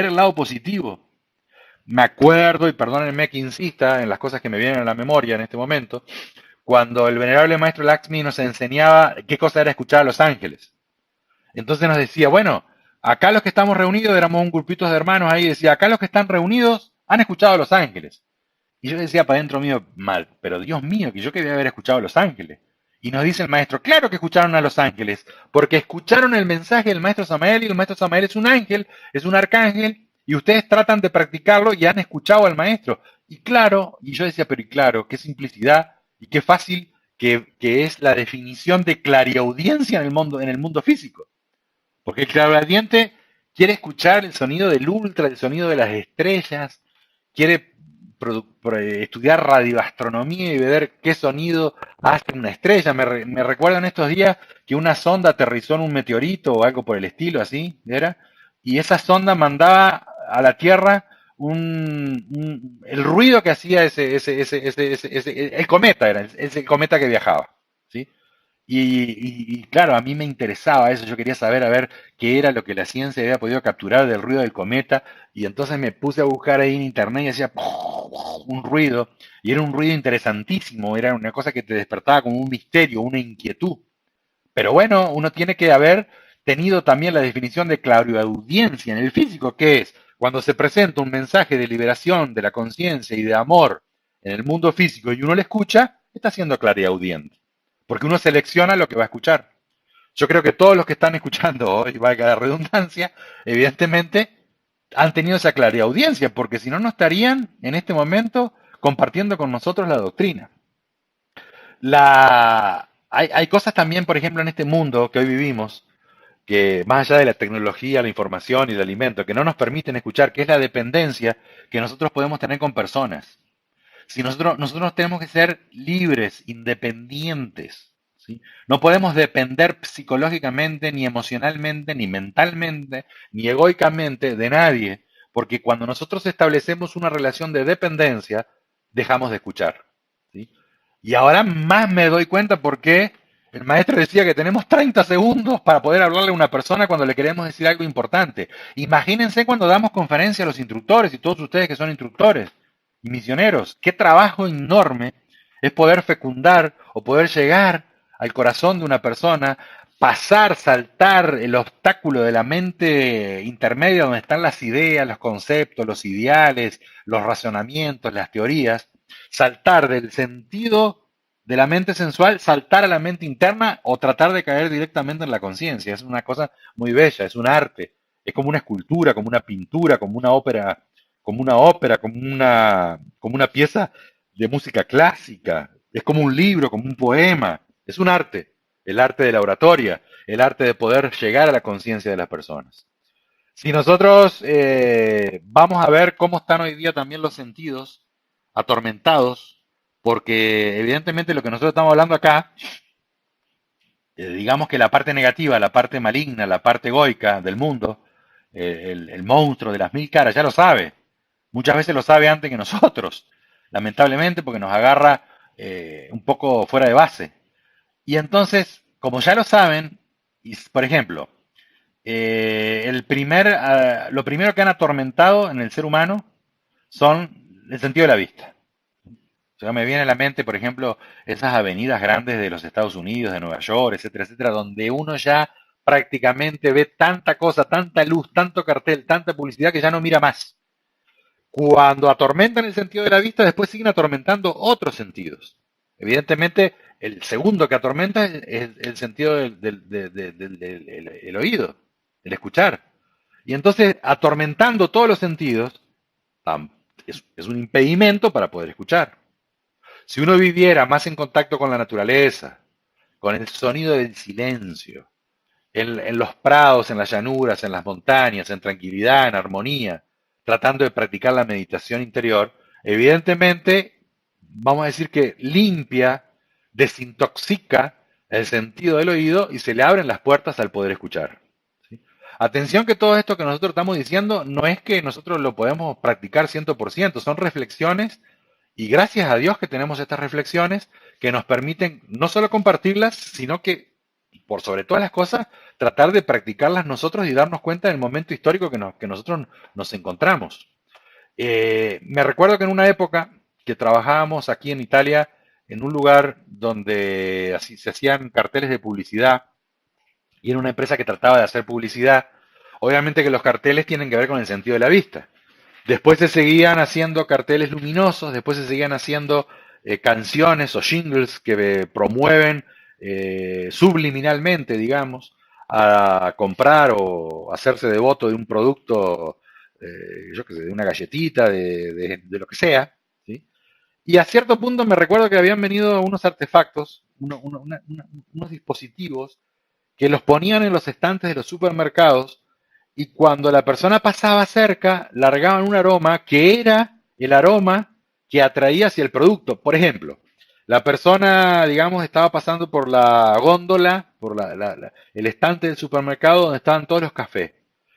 el lado positivo. Me acuerdo, y perdónenme que insista en las cosas que me vienen a la memoria en este momento, cuando el venerable maestro Lakshmi nos enseñaba qué cosa era escuchar a los ángeles. Entonces nos decía, bueno, acá los que estamos reunidos, éramos un grupito de hermanos ahí, decía, acá los que están reunidos han escuchado a los ángeles. Y yo decía para dentro mío, mal, pero Dios mío, que yo quería haber escuchado a los ángeles. Y nos dice el maestro, claro que escucharon a los ángeles, porque escucharon el mensaje del maestro Samael y el maestro Samael es un ángel, es un arcángel, y ustedes tratan de practicarlo y han escuchado al maestro. Y claro, y yo decía, pero y claro, qué simplicidad y qué fácil que es la definición de clariaudiencia en el mundo físico. Porque el clariaudiente quiere escuchar el sonido del ultra, el sonido de las estrellas, quiere estudiar radioastronomía y ver qué sonido hace una estrella. Me recuerdo en estos días que una sonda aterrizó en un meteorito o algo por el estilo, así, ¿era? Y esa sonda mandaba a la Tierra el ruido que hacía el cometa, es el cometa que viajaba, ¿sí? Y claro, a mí me interesaba eso, yo quería saber a ver qué era lo que la ciencia había podido capturar del ruido del cometa, y entonces me puse a buscar ahí en internet y hacía un ruido, y era un ruido interesantísimo, era una cosa que te despertaba como un misterio, una inquietud. Pero bueno, uno tiene que haber tenido también la definición de clariaudiencia en el físico, que es cuando se presenta un mensaje de liberación de la conciencia y de amor en el mundo físico y uno le escucha, está siendo clariaudiente. Porque uno selecciona lo que va a escuchar. Yo creo que todos los que están escuchando hoy, valga la redundancia, evidentemente han tenido esa clariaudiencia, porque si no, no estarían en este momento compartiendo con nosotros la doctrina. Hay cosas también, por ejemplo, en este mundo que hoy vivimos, que más allá de la tecnología, la información y el alimento, que no nos permiten escuchar, que es la dependencia que nosotros podemos tener con personas. Si nosotros tenemos que ser libres, independientes, ¿sí? No podemos depender psicológicamente, ni emocionalmente, ni mentalmente, ni egoicamente de nadie, porque cuando nosotros establecemos una relación de dependencia, dejamos de escuchar, ¿sí? Y ahora más me doy cuenta porque el maestro decía que tenemos 30 segundos para poder hablarle a una persona cuando le queremos decir algo importante. Imagínense cuando damos conferencia a los instructores y todos ustedes que son instructores y misioneros. Qué trabajo enorme es poder fecundar o poder llegar al corazón de una persona, pasar, saltar el obstáculo de la mente intermedia donde están las ideas, los conceptos, los ideales, los razonamientos, las teorías, saltar del sentido de la mente sensual, saltar a la mente interna o tratar de caer directamente en la conciencia. Es una cosa muy bella, es un arte, es como una escultura, como una pintura, como una pieza de música clásica, es como un libro, como un poema, es un arte, el arte de la oratoria, el arte de poder llegar a la conciencia de las personas. Si nosotros vamos a ver cómo están hoy día también los sentidos atormentados, porque evidentemente lo que nosotros estamos hablando acá, digamos que la parte negativa, la parte maligna, la parte egoica del mundo, el monstruo de las mil caras, ya lo sabe. Muchas veces lo sabe antes que nosotros, lamentablemente porque nos agarra un poco fuera de base. Y entonces, como ya lo saben, por ejemplo, lo primero que han atormentado en el ser humano son el sentido de la vista. O sea, me viene a la mente, por ejemplo, esas avenidas grandes de los Estados Unidos, de Nueva York, etcétera, etcétera, donde uno ya prácticamente ve tanta cosa, tanta luz, tanto cartel, tanta publicidad que ya no mira más. Cuando atormentan el sentido de la vista, después siguen atormentando otros sentidos. Evidentemente, el segundo que atormenta es el sentido del oído, el escuchar. Y entonces, atormentando todos los sentidos, es un impedimento para poder escuchar. Si uno viviera más en contacto con la naturaleza, con el sonido del silencio, en los prados, en las llanuras, en las montañas, en tranquilidad, en armonía, tratando de practicar la meditación interior, evidentemente, vamos a decir que limpia, desintoxica el sentido del oído y se le abren las puertas al poder escuchar. ¿Sí? Atención que todo esto que nosotros estamos diciendo no es que nosotros lo podemos practicar 100%, son reflexiones y gracias a Dios que tenemos estas reflexiones que nos permiten no solo compartirlas, sino que, por sobre todas las cosas, tratar de practicarlas nosotros y darnos cuenta del momento histórico que nosotros nos encontramos. Me recuerdo que en una época que trabajábamos aquí en Italia, en un lugar donde así se hacían carteles de publicidad, y era una empresa que trataba de hacer publicidad, obviamente que los carteles tienen que ver con el sentido de la vista. Después se seguían haciendo carteles luminosos, después se seguían haciendo canciones o jingles que promueven subliminalmente, digamos, a comprar o hacerse devoto de un producto, yo qué sé, de una galletita, de lo que sea. ¿Sí? Y a cierto punto me recuerdo que habían venido unos artefactos, unos dispositivos que los ponían en los estantes de los supermercados y cuando la persona pasaba cerca, largaban un aroma que era el aroma que atraía hacia el producto. Por ejemplo, la persona, digamos, estaba pasando por la góndola, por el estante del supermercado donde estaban todos los cafés.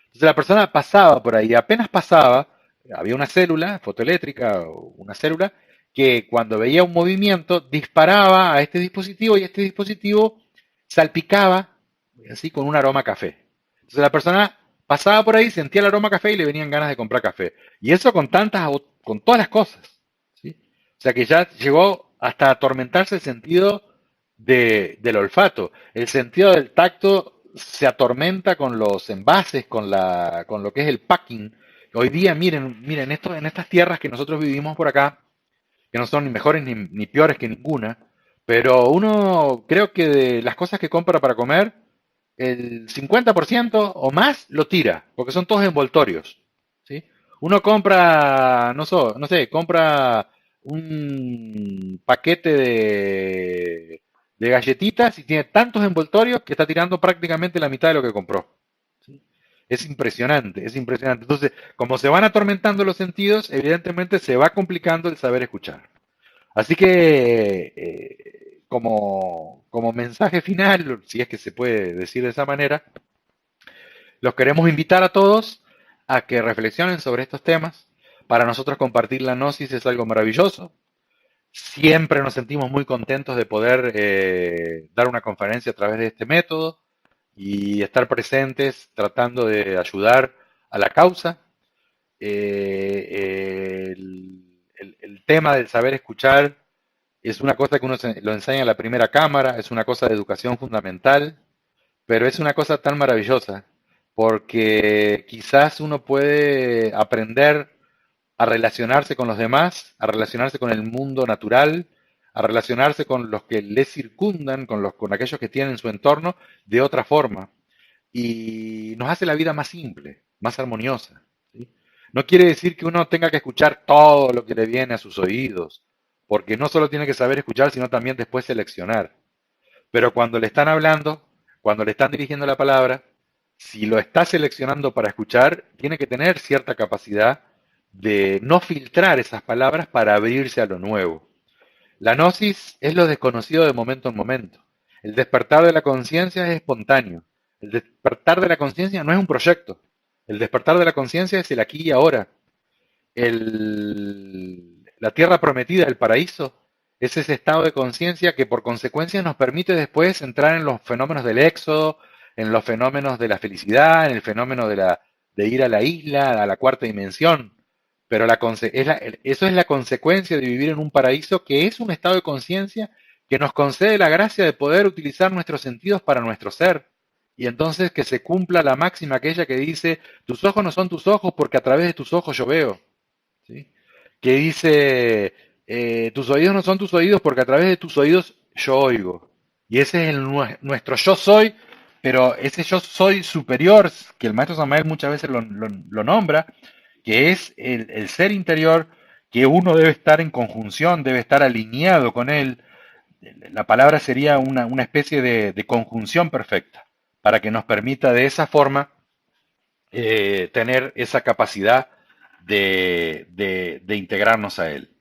Entonces la persona pasaba por ahí, apenas pasaba, había una célula fotoeléctrica o una célula que cuando veía un movimiento disparaba a este dispositivo y este dispositivo salpicaba así con un aroma a café. Entonces la persona pasaba por ahí, sentía el aroma a café y le venían ganas de comprar café. Y eso con todas las cosas. ¿Sí? O sea que ya llegó hasta atormentarse el sentido del olfato. El sentido del tacto se atormenta con los envases, con lo que es el packing. Hoy día, miren esto, en estas tierras que nosotros vivimos por acá, que no son ni mejores ni peores que ninguna, pero uno creo que de las cosas que compra para comer, el 50% o más lo tira, porque son todos envoltorios. ¿Sí? Uno compra, no sé, compra un paquete de galletitas y tiene tantos envoltorios que está tirando prácticamente la mitad de lo que compró. ¿Sí? Es impresionante, es impresionante. Entonces, como se van atormentando los sentidos, evidentemente se va complicando el saber escuchar. Así que, como mensaje final, si es que se puede decir de esa manera, los queremos invitar a todos a que reflexionen sobre estos temas. Para nosotros compartir la gnosis es algo maravilloso. Siempre nos sentimos muy contentos de poder dar una conferencia a través de este método y estar presentes tratando de ayudar a la causa. El tema del saber escuchar es una cosa que uno lo enseña en la primera cámara, es una cosa de educación fundamental, pero es una cosa tan maravillosa, porque quizás uno puede aprender a relacionarse con los demás, a relacionarse con el mundo natural, a relacionarse con los que le circundan, con aquellos que tienen su entorno, de otra forma. Y nos hace la vida más simple, más armoniosa. ¿Sí? No quiere decir que uno tenga que escuchar todo lo que le viene a sus oídos, porque no solo tiene que saber escuchar, sino también después seleccionar. Pero cuando le están hablando, cuando le están dirigiendo la palabra, si lo está seleccionando para escuchar, tiene que tener cierta capacidad de no filtrar esas palabras para abrirse a lo nuevo. La gnosis es lo desconocido de momento en momento. El despertar de la conciencia es espontáneo. El despertar de la conciencia no es un proyecto. El despertar de la conciencia es el aquí y ahora. La tierra prometida, el paraíso, es ese estado de conciencia que por consecuencia nos permite después entrar en los fenómenos del éxodo, en los fenómenos de la felicidad, en el fenómeno de ir a la isla, a la cuarta dimensión. pero eso es la consecuencia de vivir en un paraíso que es un estado de conciencia que nos concede la gracia de poder utilizar nuestros sentidos para nuestro ser. Y entonces que se cumpla la máxima aquella que dice, tus ojos no son tus ojos porque a través de tus ojos yo veo. ¿Sí? Que dice, tus oídos no son tus oídos porque a través de tus oídos yo oigo. Y ese es nuestro yo soy, pero ese yo soy superior, que el maestro Samael muchas veces lo nombra, que es el ser interior, que uno debe estar en conjunción, debe estar alineado con él. La palabra sería una especie de conjunción perfecta, para que nos permita de esa forma tener esa capacidad de integrarnos a él.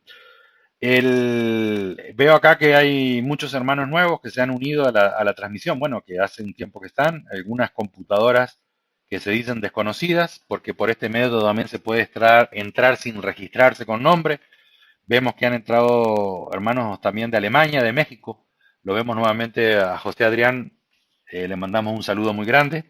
Veo acá que hay muchos hermanos nuevos que se han unido a la transmisión, bueno, que hace un tiempo que están, algunas computadoras que se dicen desconocidas, porque por este método también se puede entrar sin registrarse con nombre. Vemos que han entrado hermanos también de Alemania, de México. Lo vemos nuevamente a José Adrián, le mandamos un saludo muy grande.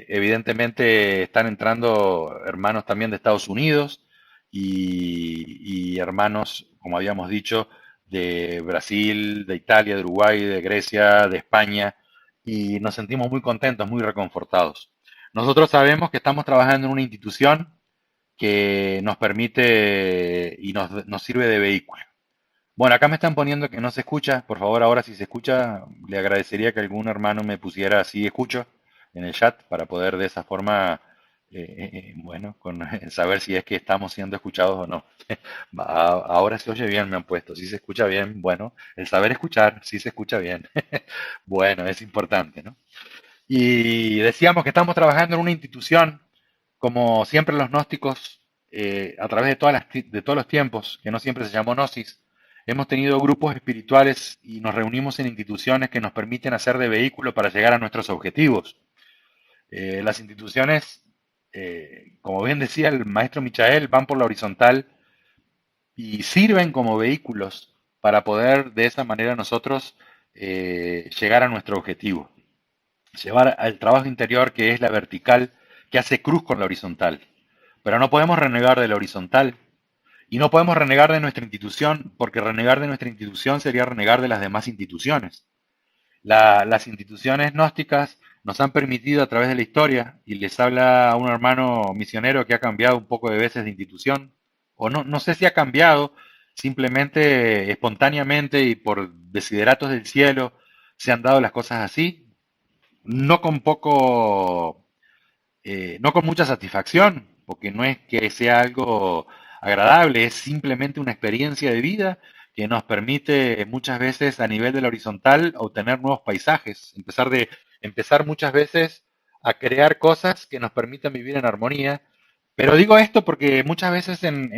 Evidentemente están entrando hermanos también de Estados Unidos y hermanos, como habíamos dicho, de Brasil, de Italia, de Uruguay, de Grecia, de España, y nos sentimos muy contentos, muy reconfortados. Nosotros sabemos que estamos trabajando en una institución que nos permite y nos sirve de vehículo. Bueno, acá me están poniendo que no se escucha. Por favor, ahora si se escucha, le agradecería que algún hermano me pusiera así escucho en el chat para poder de esa forma, bueno, saber si es que estamos siendo escuchados o no. Ahora se oye bien, me han puesto. Si se escucha bien, bueno, el saber escuchar, si se escucha bien. Bueno, es importante, ¿no? Y decíamos que estamos trabajando en una institución, como siempre los gnósticos, a través de de todos los tiempos, que no siempre se llamó Gnosis, hemos tenido grupos espirituales y nos reunimos en instituciones que nos permiten hacer de vehículo para llegar a nuestros objetivos. Las instituciones, como bien decía el maestro Michael, van por la horizontal y sirven como vehículos para poder de esa manera nosotros llegar a nuestro objetivo. Llevar al trabajo interior que es la vertical, que hace cruz con la horizontal. Pero no podemos renegar de la horizontal y no podemos renegar de nuestra institución, porque renegar de nuestra institución sería renegar de las demás instituciones. Las instituciones gnósticas nos han permitido a través de la historia, y les habla a un hermano misionero que ha cambiado un poco de veces de institución, o no sé si ha cambiado, simplemente espontáneamente y por desideratos del cielo se han dado las cosas así, no con poco, no con mucha satisfacción, porque no es que sea algo agradable, es simplemente una experiencia de vida que nos permite muchas veces a nivel de la horizontal obtener nuevos paisajes, empezar muchas veces a crear cosas que nos permitan vivir en armonía. Pero digo esto porque muchas veces en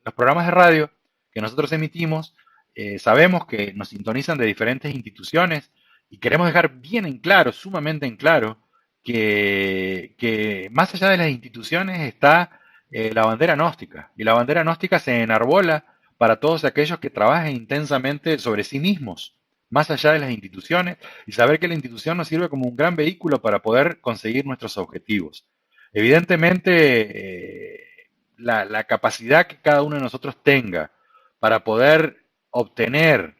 los programas de radio que nosotros emitimos, sabemos que nos sintonizan de diferentes instituciones y queremos dejar bien en claro, sumamente en claro, que más allá de las instituciones está la bandera gnóstica. Y la bandera gnóstica se enarbola para todos aquellos que trabajan intensamente sobre sí mismos, más allá de las instituciones, y saber que la institución nos sirve como un gran vehículo para poder conseguir nuestros objetivos. Evidentemente, la capacidad que cada uno de nosotros tenga para poder obtener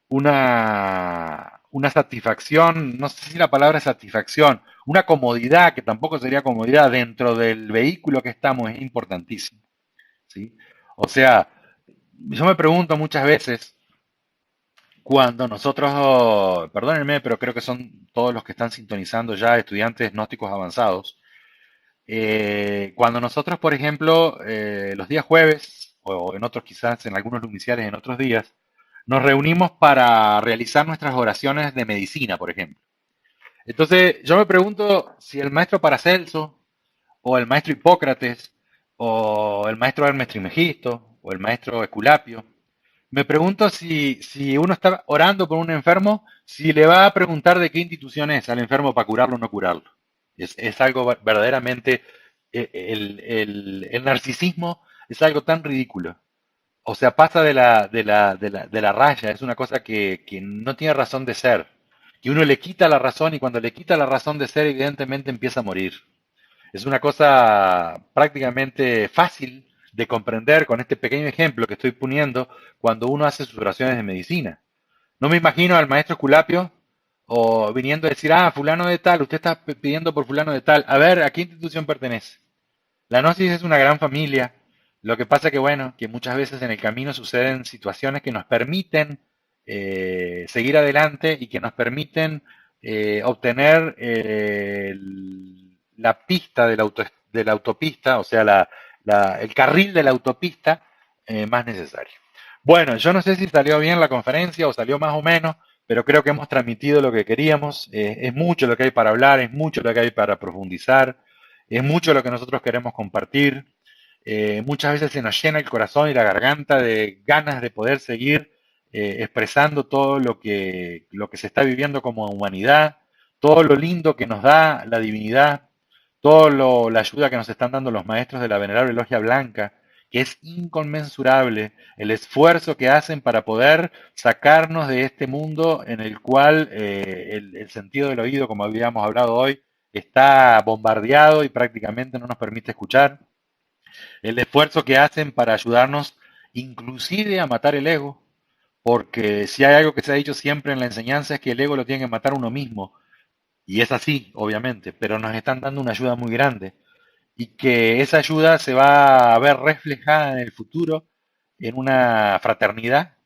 una satisfacción, no sé si la palabra es satisfacción, una comodidad, que tampoco sería comodidad, dentro del vehículo que estamos es importantísimo, ¿sí? O sea, yo me pregunto muchas veces, cuando nosotros, perdónenme, pero creo que son todos los que están sintonizando ya estudiantes gnósticos avanzados, cuando nosotros, por ejemplo, los días jueves, o en otros quizás, en algunos lumiciales en otros días, nos reunimos para realizar nuestras oraciones de medicina, por ejemplo. Entonces, yo me pregunto si el maestro Paracelso, o el maestro Hipócrates, o el maestro Hermes Trismegisto, o el maestro Esculapio, me pregunto si uno está orando por un enfermo, si le va a preguntar de qué institución es al enfermo para curarlo o no curarlo. Es algo verdaderamente, el narcisismo es algo tan ridículo. O sea, pasa de la raya, es una cosa que no tiene razón de ser. Que uno le quita la razón y cuando le quita la razón de ser, evidentemente empieza a morir. Es una cosa prácticamente fácil de comprender con este pequeño ejemplo que estoy poniendo cuando uno hace sus oraciones de medicina. No me imagino al maestro Esculapio o viniendo a decir, ah, fulano de tal, usted está pidiendo por fulano de tal. A ver, ¿a qué institución pertenece? La Gnosis es una gran familia. Lo que pasa que, bueno, que muchas veces en el camino suceden situaciones que nos permiten seguir adelante y que nos permiten obtener la pista de la autopista, o sea, el carril de la autopista más necesario. Bueno, yo no sé si salió bien la conferencia o salió más o menos, pero creo que hemos transmitido lo que queríamos. Es mucho lo que hay para hablar, es mucho lo que hay para profundizar. Es mucho lo que nosotros queremos compartir. Muchas veces se nos llena el corazón y la garganta de ganas de poder seguir expresando todo lo que se está viviendo como humanidad, todo lo lindo que nos da la divinidad, la ayuda que nos están dando los maestros de la Venerable Logia Blanca, que es inconmensurable el esfuerzo que hacen para poder sacarnos de este mundo en el cual el sentido del oído, como habíamos hablado hoy, está bombardeado y prácticamente no nos permite escuchar. El esfuerzo que hacen para ayudarnos inclusive a matar el ego, porque si hay algo que se ha dicho siempre en la enseñanza es que el ego lo tiene que matar uno mismo, y es así, obviamente, pero nos están dando una ayuda muy grande y que esa ayuda se va a ver reflejada en el futuro en una fraternidad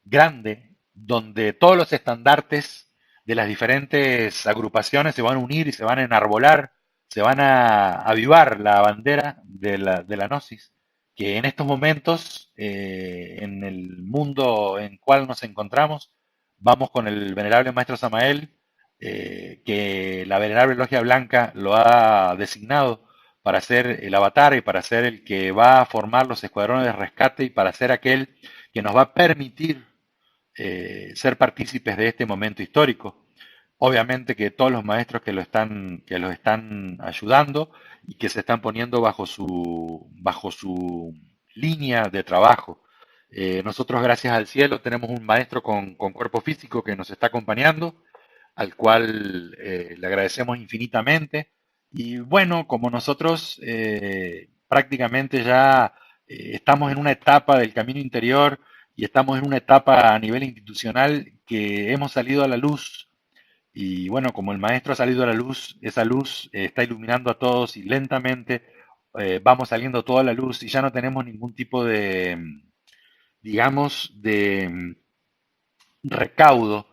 grande, donde todos los estandartes de las diferentes agrupaciones se van a unir y se van a enarbolar, se van a avivar la bandera de la Gnosis, que en estos momentos, en el mundo en cual nos encontramos, vamos con el venerable Maestro Samael, que la venerable Logia Blanca lo ha designado para ser el avatar y para ser el que va a formar los escuadrones de rescate y para ser aquel que nos va a permitir ser partícipes de este momento histórico. Obviamente que todos los maestros que los están ayudando y que se están poniendo bajo su línea de trabajo. Nosotros, gracias al cielo, tenemos un maestro con cuerpo físico que nos está acompañando, al cual le agradecemos infinitamente. Y bueno, como nosotros prácticamente ya estamos en una etapa del camino interior y estamos en una etapa a nivel institucional que hemos salido a la luz. Y bueno, como el maestro ha salido a la luz, esa luz está iluminando a todos y lentamente vamos saliendo toda la luz y ya no tenemos ningún tipo de, digamos, de recaudo,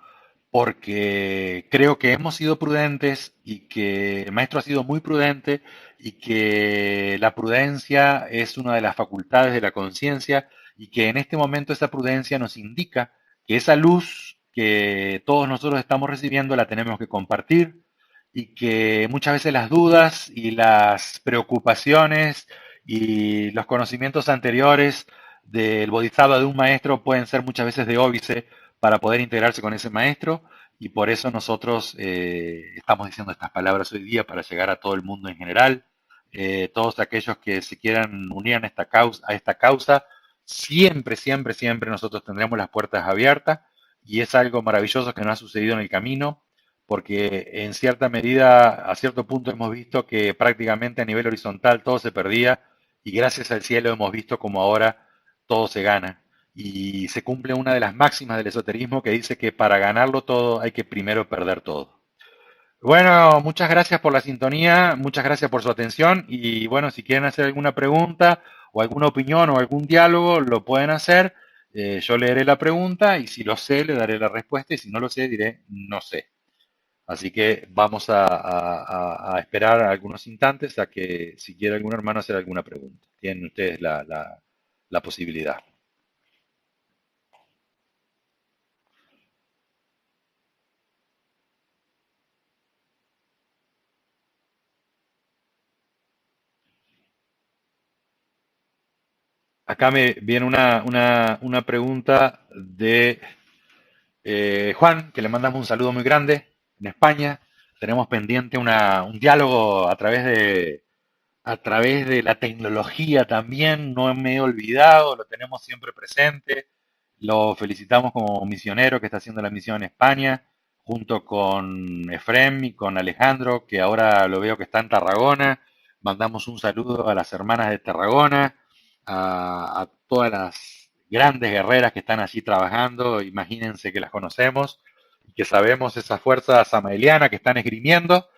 porque creo que hemos sido prudentes y que el maestro ha sido muy prudente y que la prudencia es una de las facultades de la conciencia y que en este momento esa prudencia nos indica que esa luz que todos nosotros estamos recibiendo la tenemos que compartir y que muchas veces las dudas y las preocupaciones y los conocimientos anteriores del bodhisattva de un maestro pueden ser muchas veces de óbice para poder integrarse con ese maestro y por eso nosotros estamos diciendo estas palabras hoy día para llegar a todo el mundo en general. Todos aquellos que se quieran unir a esta causa, siempre, siempre, siempre nosotros tendremos las puertas abiertas y es algo maravilloso que nos ha sucedido en el camino porque en cierta medida, a cierto punto hemos visto que prácticamente a nivel horizontal todo se perdía y gracias al cielo hemos visto como ahora todo se gana. Y se cumple una de las máximas del esoterismo que dice que para ganarlo todo hay que primero perder todo. Bueno, muchas gracias por la sintonía, muchas gracias por su atención y bueno, si quieren hacer alguna pregunta o alguna opinión o algún diálogo, lo pueden hacer. Yo leeré la pregunta y si lo sé, le daré la respuesta y si no lo sé, diré no sé. Así que vamos a esperar algunos instantes a que si quiere algún hermano hacer alguna pregunta. Tienen ustedes la posibilidad. Acá me viene una pregunta de Juan, que le mandamos un saludo muy grande en España. Tenemos pendiente un diálogo a través de la tecnología también. No me he olvidado, lo tenemos siempre presente. Lo felicitamos como misionero que está haciendo la misión en España, junto con Efrem y con Alejandro, que ahora lo veo que está en Tarragona. Mandamos un saludo a las hermanas de Tarragona, a todas las grandes guerreras que están allí trabajando. Imagínense que las conocemos y que sabemos esa fuerza samaeliana que están esgrimiendo.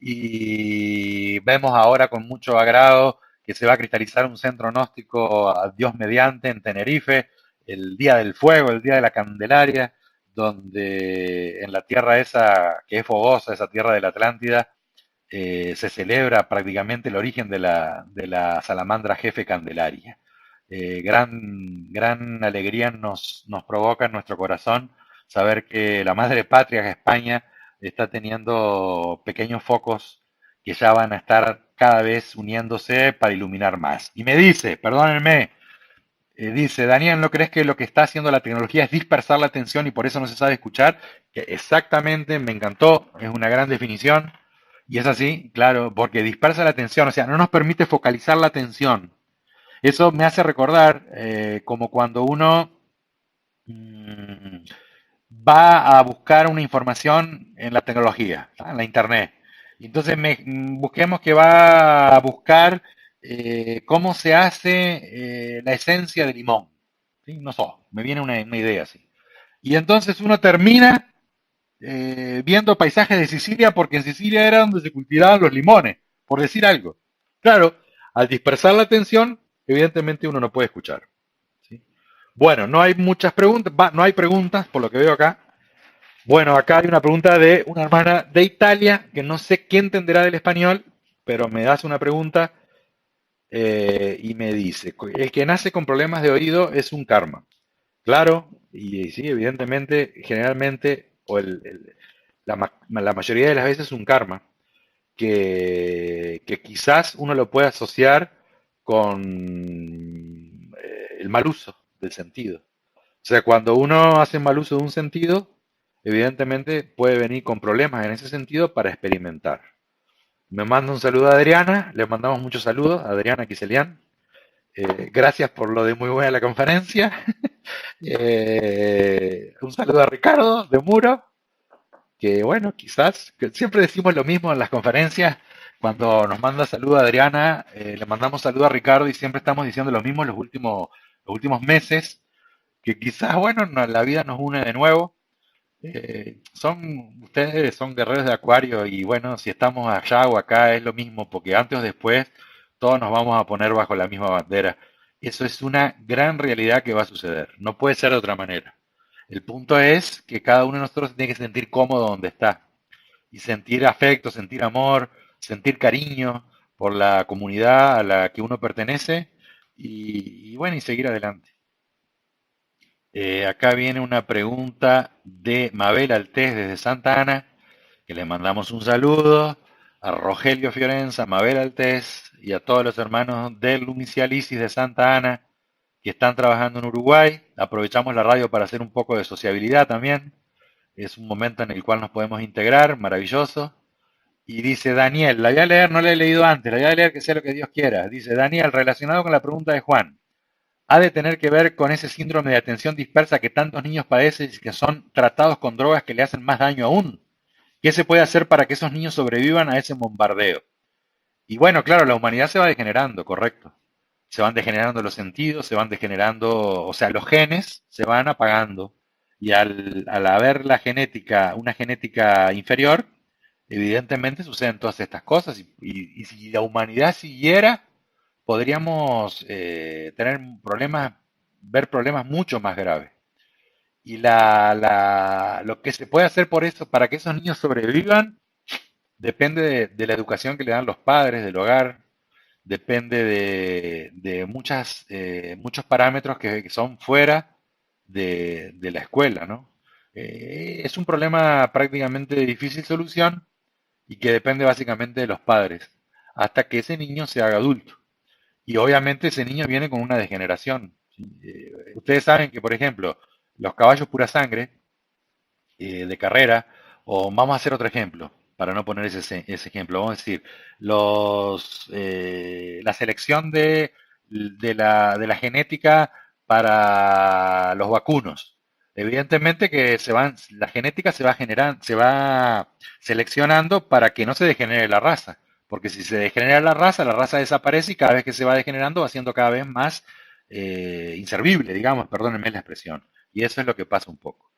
Y vemos ahora con mucho agrado que se va a cristalizar un centro gnóstico a Dios mediante en Tenerife, el Día del Fuego, el Día de la Candelaria, donde en la tierra esa que es fogosa, esa tierra de la Atlántida, se celebra prácticamente el origen de la salamandra jefe Candelaria. Gran alegría nos provoca en nuestro corazón saber que la madre patria, que España, está teniendo pequeños focos que ya van a estar cada vez uniéndose para iluminar más. Y me dice, perdónenme, dice, Daniel, ¿no crees que lo que está haciendo la tecnología es dispersar la atención y por eso no se sabe escuchar? Que exactamente, me encantó, es una gran definición. Y es así, claro, porque dispersa la atención, o sea, no nos permite focalizar la atención. Eso me hace recordar como cuando uno mm, va a buscar una información en la tecnología, en la internet. Entonces busquemos que va a buscar cómo se hace la esencia de limón. ¿Sí? No sé, me viene una idea así. Y entonces uno termina viendo paisajes de Sicilia porque en Sicilia era donde se cultivaban los limones, por decir algo. Claro, al dispersar la atención, evidentemente uno no puede escuchar. ¿Sí? Bueno, no hay muchas preguntas, no hay preguntas por lo que veo acá. Bueno, acá hay una pregunta de una hermana de Italia que no sé quién entenderá del español, pero me hace una pregunta y me dice, el que nace con problemas de oído es un karma. Claro, y sí, evidentemente, generalmente, la mayoría de las veces es un karma que quizás uno lo puede asociar con el mal uso del sentido. O sea, cuando uno hace mal uso de un sentido, evidentemente puede venir con problemas en ese sentido para experimentar. Me manda un saludo a Adriana, le mandamos muchos saludos a Adriana Quiselian. Gracias por lo de muy buena la conferencia. Un saludo a Ricardo de Muro, que bueno, quizás, que siempre decimos lo mismo en las conferencias, cuando nos manda saludo a Adriana, le mandamos saludo a Ricardo y siempre estamos diciendo lo mismo los últimos meses, que quizás, bueno, la vida nos une de nuevo. Ustedes son guerreros de Acuario y bueno, si estamos allá o acá es lo mismo, porque antes o después todos nos vamos a poner bajo la misma bandera. Eso es una gran realidad que va a suceder. No puede ser de otra manera. El punto es que cada uno de nosotros tiene que sentir cómodo donde está y sentir afecto, sentir amor, sentir cariño por la comunidad a la que uno pertenece y bueno, y seguir adelante. Acá viene una pregunta de Mabel Altés desde Santa Ana, que le mandamos un saludo a Rogelio Fiorenza, Mabel Altés y a todos los hermanos del Lumicialisis de Santa Ana que están trabajando en Uruguay. Aprovechamos la radio para hacer un poco de sociabilidad también. Es un momento en el cual nos podemos integrar, maravilloso. Y dice Daniel, la voy a leer, no la he leído antes, la voy a leer que sea lo que Dios quiera. Dice Daniel, relacionado con la pregunta de Juan, ha de tener que ver con ese síndrome de atención dispersa que tantos niños padecen y que son tratados con drogas que le hacen más daño aún. ¿Qué se puede hacer para que esos niños sobrevivan a ese bombardeo? Y bueno, claro, la humanidad se va degenerando, correcto. Se van degenerando los sentidos, se van degenerando, o sea, los genes se van apagando. Y al haber una genética inferior, evidentemente suceden todas estas cosas. Y si la humanidad siguiera, podríamos tener problemas, ver problemas mucho más graves. Y lo que se puede hacer por eso, para que esos niños sobrevivan, depende de la educación que le dan los padres del hogar, depende de muchos parámetros que son fuera de la escuela, ¿no? Es un problema prácticamente de difícil solución y que depende básicamente de los padres, hasta que ese niño se haga adulto. Y obviamente ese niño viene con una degeneración. Ustedes saben que, por ejemplo, los caballos pura sangre de carrera, o vamos a hacer otro ejemplo, para no poner ese ejemplo, vamos a decir, la selección de la genética para los vacunos. Evidentemente que la genética se va seleccionando para que no se degenere la raza. Porque si se degenera la raza desaparece y cada vez que se va degenerando va siendo cada vez más inservible, digamos, perdónenme la expresión. Y eso es lo que pasa un poco.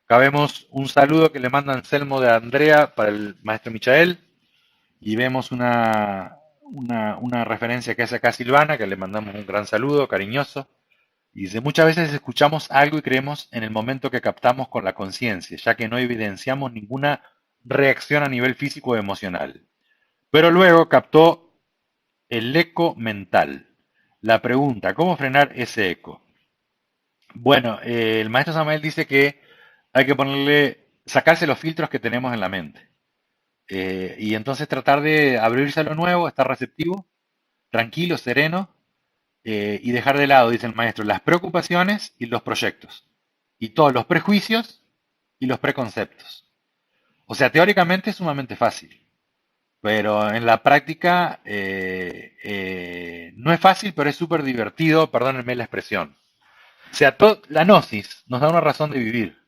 Acá vemos un saludo que le manda Anselmo de Andrea para el maestro Michael y vemos una referencia que hace acá Silvana, que le mandamos un gran saludo cariñoso. Y dice, muchas veces escuchamos algo y creemos en el momento que captamos con la conciencia, ya que no evidenciamos ninguna reacción a nivel físico o emocional. Pero luego captó el eco mental. La pregunta, ¿cómo frenar ese eco? Bueno, el maestro Samael dice que hay que sacarse los filtros que tenemos en la mente. Y entonces tratar de abrirse a lo nuevo, estar receptivo, tranquilo, sereno, y dejar de lado, dice el maestro, las preocupaciones y los proyectos, y todos los prejuicios y los preconceptos. O sea, teóricamente es sumamente fácil, pero en la práctica no es fácil, pero es súper divertido, perdónenme la expresión. O sea, la gnosis nos da una razón de vivir.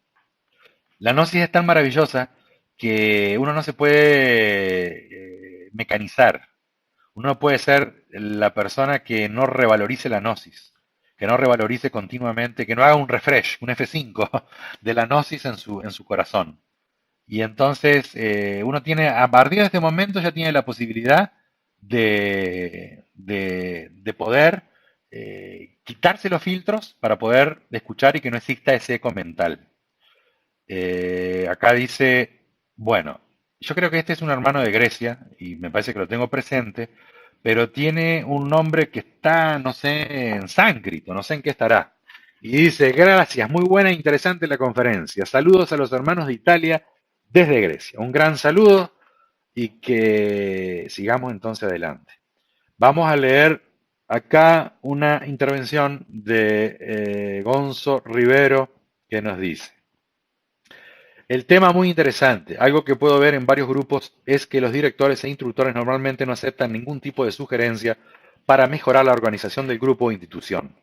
La gnosis es tan maravillosa que uno no se puede mecanizar. Uno no puede ser la persona que no revalorice la gnosis, que no revalorice continuamente, que no haga un refresh, un F5 de la gnosis en su corazón. Y entonces uno tiene, a partir de este momento ya tiene la posibilidad de poder quitarse los filtros para poder escuchar y que no exista ese eco mental. Acá dice, bueno, yo creo que este es un hermano de Grecia y me parece que lo tengo presente, pero tiene un nombre que está, no sé, en sánscrito, no sé en qué estará. Y dice, gracias, muy buena e interesante la conferencia. Saludos a los hermanos de Italia desde Grecia. Un gran saludo y que sigamos entonces adelante. Vamos a leer acá una intervención de Gonzo Rivero que nos dice. El tema muy interesante. Algo que puedo ver en varios grupos es que los directores e instructores normalmente no aceptan ningún tipo de sugerencia para mejorar la organización del grupo o institución.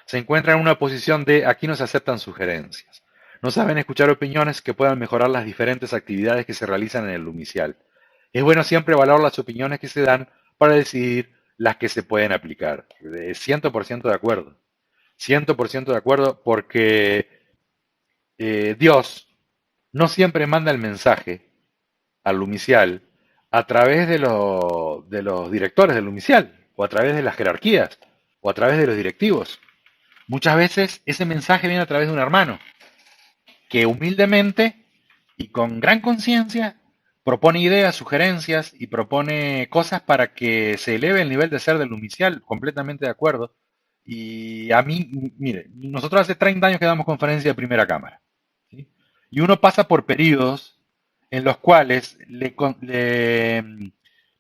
Se encuentran en una posición de aquí no se aceptan sugerencias. No saben escuchar opiniones que puedan mejorar las diferentes actividades que se realizan en el lumicial. Es bueno siempre valorar las opiniones que se dan para decidir las que se pueden aplicar. 100% de acuerdo. 100% de acuerdo porque Dios no siempre manda el mensaje al lumicial a través de los directores del lumicial, o a través de las jerarquías, o a través de los directivos. Muchas veces ese mensaje viene a través de un hermano que humildemente y con gran conciencia propone ideas, sugerencias y propone cosas para que se eleve el nivel de ser del lumicial, completamente de acuerdo. Y a mí, mire, nosotros hace 30 años que damos conferencia de primera cámara. ¿Sí? Y uno pasa por periodos en los cuales le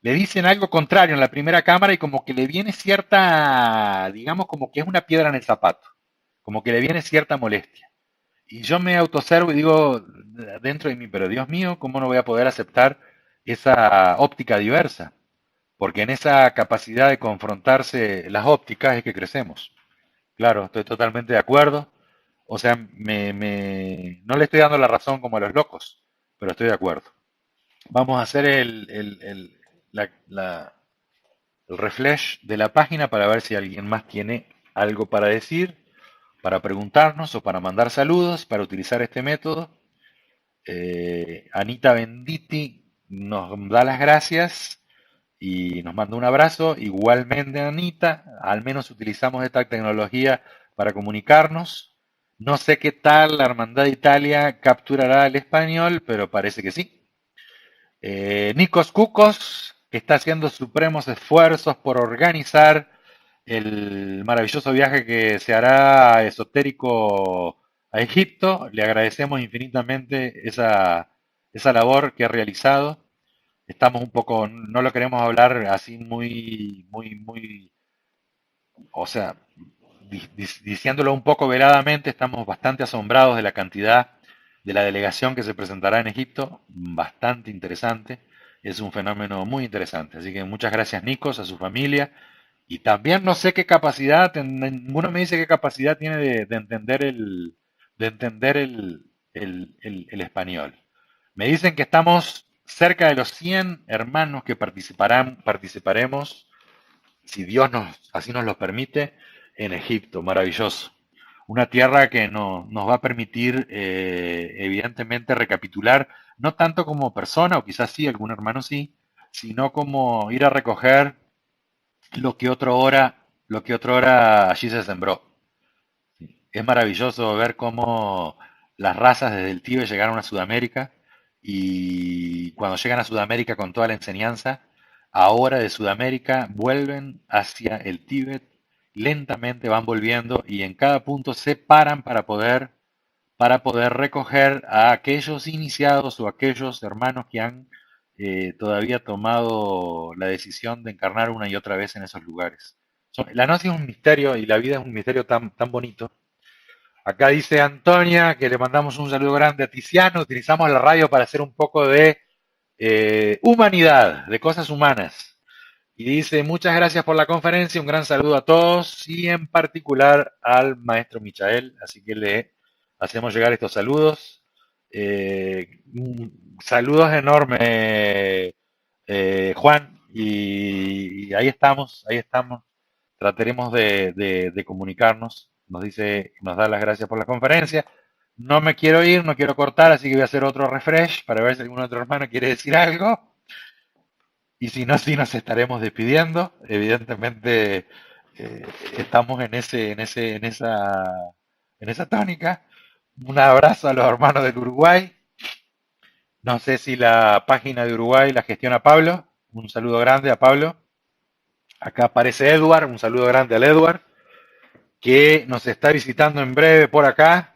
dicen algo contrario en la primera cámara y como que le viene cierta, digamos, como que es una piedra en el zapato, como que le viene cierta molestia. Y yo me autoobservo y digo dentro de mí, pero Dios mío, ¿cómo no voy a poder aceptar esa óptica diversa? Porque en esa capacidad de confrontarse las ópticas es que crecemos. Claro, estoy totalmente de acuerdo. O sea, no le estoy dando la razón como a los locos, pero estoy de acuerdo. Vamos a hacer el refresh de la página para ver si alguien más tiene algo para decir, para preguntarnos o para mandar saludos, para utilizar este método. Anita Benditi nos da las gracias y nos manda un abrazo. Igualmente, Anita, al menos utilizamos esta tecnología para comunicarnos. No sé qué tal la Hermandad de Italia capturará el español, pero parece que sí. Nikos Kukos, que está haciendo supremos esfuerzos por organizar el maravilloso viaje que se hará esotérico a Egipto. Le agradecemos infinitamente esa labor que ha realizado. Estamos un poco, no lo queremos hablar así muy, muy, muy, o sea, diciéndolo un poco veladamente, estamos bastante asombrados de la cantidad de la delegación que se presentará en Egipto, bastante interesante, es un fenómeno muy interesante. Así que muchas gracias, Nikos, a su familia. Y también no sé qué capacidad, ninguno me dice qué capacidad tiene de entender el español. Me dicen que estamos cerca de los 100 hermanos que participaremos, si Dios así nos lo permite, en Egipto. Maravilloso. Una tierra que nos va a permitir, evidentemente, recapitular, no tanto como persona, o quizás sí, algún hermano sí, sino como ir a recoger lo que otra hora allí se sembró. Es maravilloso ver cómo las razas desde el Tíbet llegaron a Sudamérica y cuando llegan a Sudamérica con toda la enseñanza, ahora de Sudamérica vuelven hacia el Tíbet, lentamente van volviendo y en cada punto se paran para poder recoger a aquellos iniciados o aquellos hermanos que han todavía tomado la decisión de encarnar una y otra vez en esos lugares. La gnosis es un misterio y la vida es un misterio tan bonito. Acá dice Antonia que le mandamos un saludo grande a Tiziano. Utilizamos la radio para hacer un poco de humanidad, de cosas humanas. Y dice, muchas gracias por la conferencia, un gran saludo a todos y en particular al maestro Michael. Así que le hacemos llegar estos saludos. Saludos enormes, Juan. Y ahí estamos, ahí estamos. Trataremos de comunicarnos. Nos dice, nos da las gracias por la conferencia. No me quiero ir, no quiero cortar, así que voy a hacer otro refresh para ver si algún otro hermano quiere decir algo. Y si no, sí nos estaremos despidiendo. Evidentemente estamos en esa tónica. Un abrazo a los hermanos del Uruguay. No sé si la página de Uruguay la gestiona Pablo. Un saludo grande a Pablo. Acá aparece Edward. Un saludo grande al Edward, que nos está visitando en breve por acá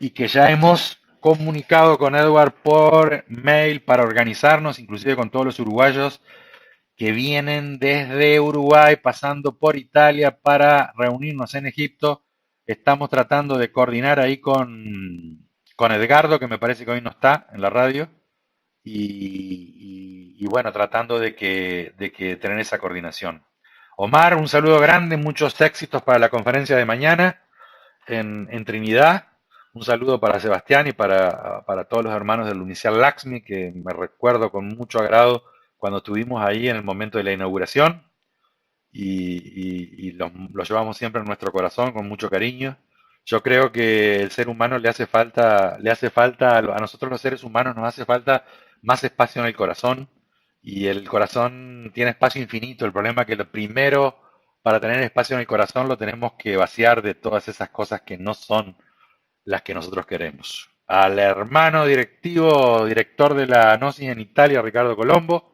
y que ya hemos comunicado con Edward por mail para organizarnos, inclusive con todos los uruguayos que vienen desde Uruguay, pasando por Italia para reunirnos en Egipto. Estamos tratando de coordinar ahí con Edgardo, que me parece que hoy no está en la radio, y bueno, tratando de que tener esa coordinación. Omar, un saludo grande, muchos éxitos para la conferencia de mañana en Trinidad. Un saludo para Sebastián y para todos los hermanos del Unicial Laxmi, que me recuerdo con mucho agrado cuando estuvimos ahí en el momento de la inauguración y los llevamos siempre en nuestro corazón con mucho cariño. Yo creo que el ser humano le hace falta a nosotros los seres humanos nos hace falta más espacio en el corazón y el corazón tiene espacio infinito. El problema es que lo primero para tener espacio en el corazón lo tenemos que vaciar de todas esas cosas que no son las que nosotros queremos. Al hermano director de la Gnosis en Italia, Ricardo Colombo,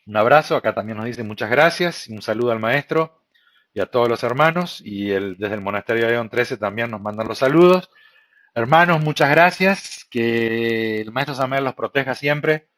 un abrazo. Acá también nos dice muchas gracias y un saludo al maestro y a todos los hermanos. Y desde el monasterio de León 13 también nos mandan los saludos. Hermanos, muchas gracias. Que el maestro Samuel los proteja siempre.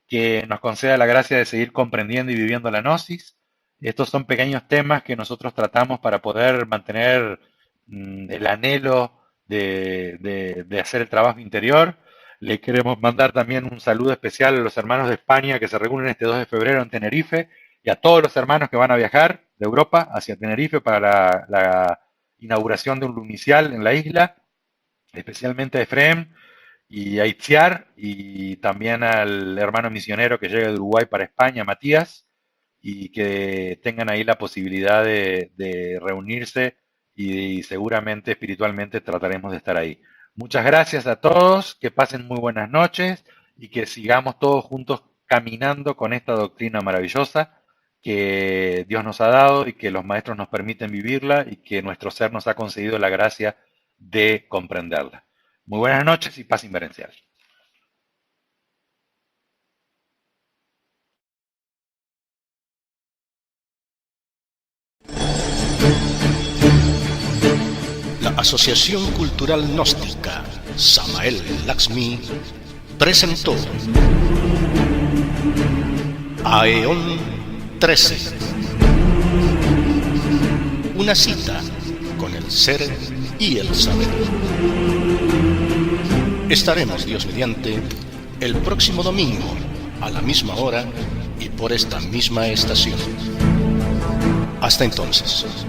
Que nos conceda la gracia de seguir comprendiendo y viviendo la Gnosis. Estos son pequeños temas que nosotros tratamos para poder mantener el anhelo de hacer el trabajo interior. Le queremos mandar también un saludo especial a los hermanos de España que se reúnen este 2 de febrero en Tenerife y a todos los hermanos que van a viajar de Europa hacia Tenerife para la inauguración de un lunicial en la isla, especialmente a Efrem y a Itziar y también al hermano misionero que llega de Uruguay para España, Matías, y que tengan ahí la posibilidad de reunirse y seguramente espiritualmente trataremos de estar ahí. Muchas gracias a todos, que pasen muy buenas noches y que sigamos todos juntos caminando con esta doctrina maravillosa que Dios nos ha dado y que los maestros nos permiten vivirla y que nuestro ser nos ha concedido la gracia de comprenderla. Muy buenas noches y paz inverencial. La Asociación Cultural Gnóstica Samael Laxmi presentó Aeón 13, una cita con el ser y el saber. Estaremos, Dios mediante, el próximo domingo a la misma hora y por esta misma estación. Hasta entonces.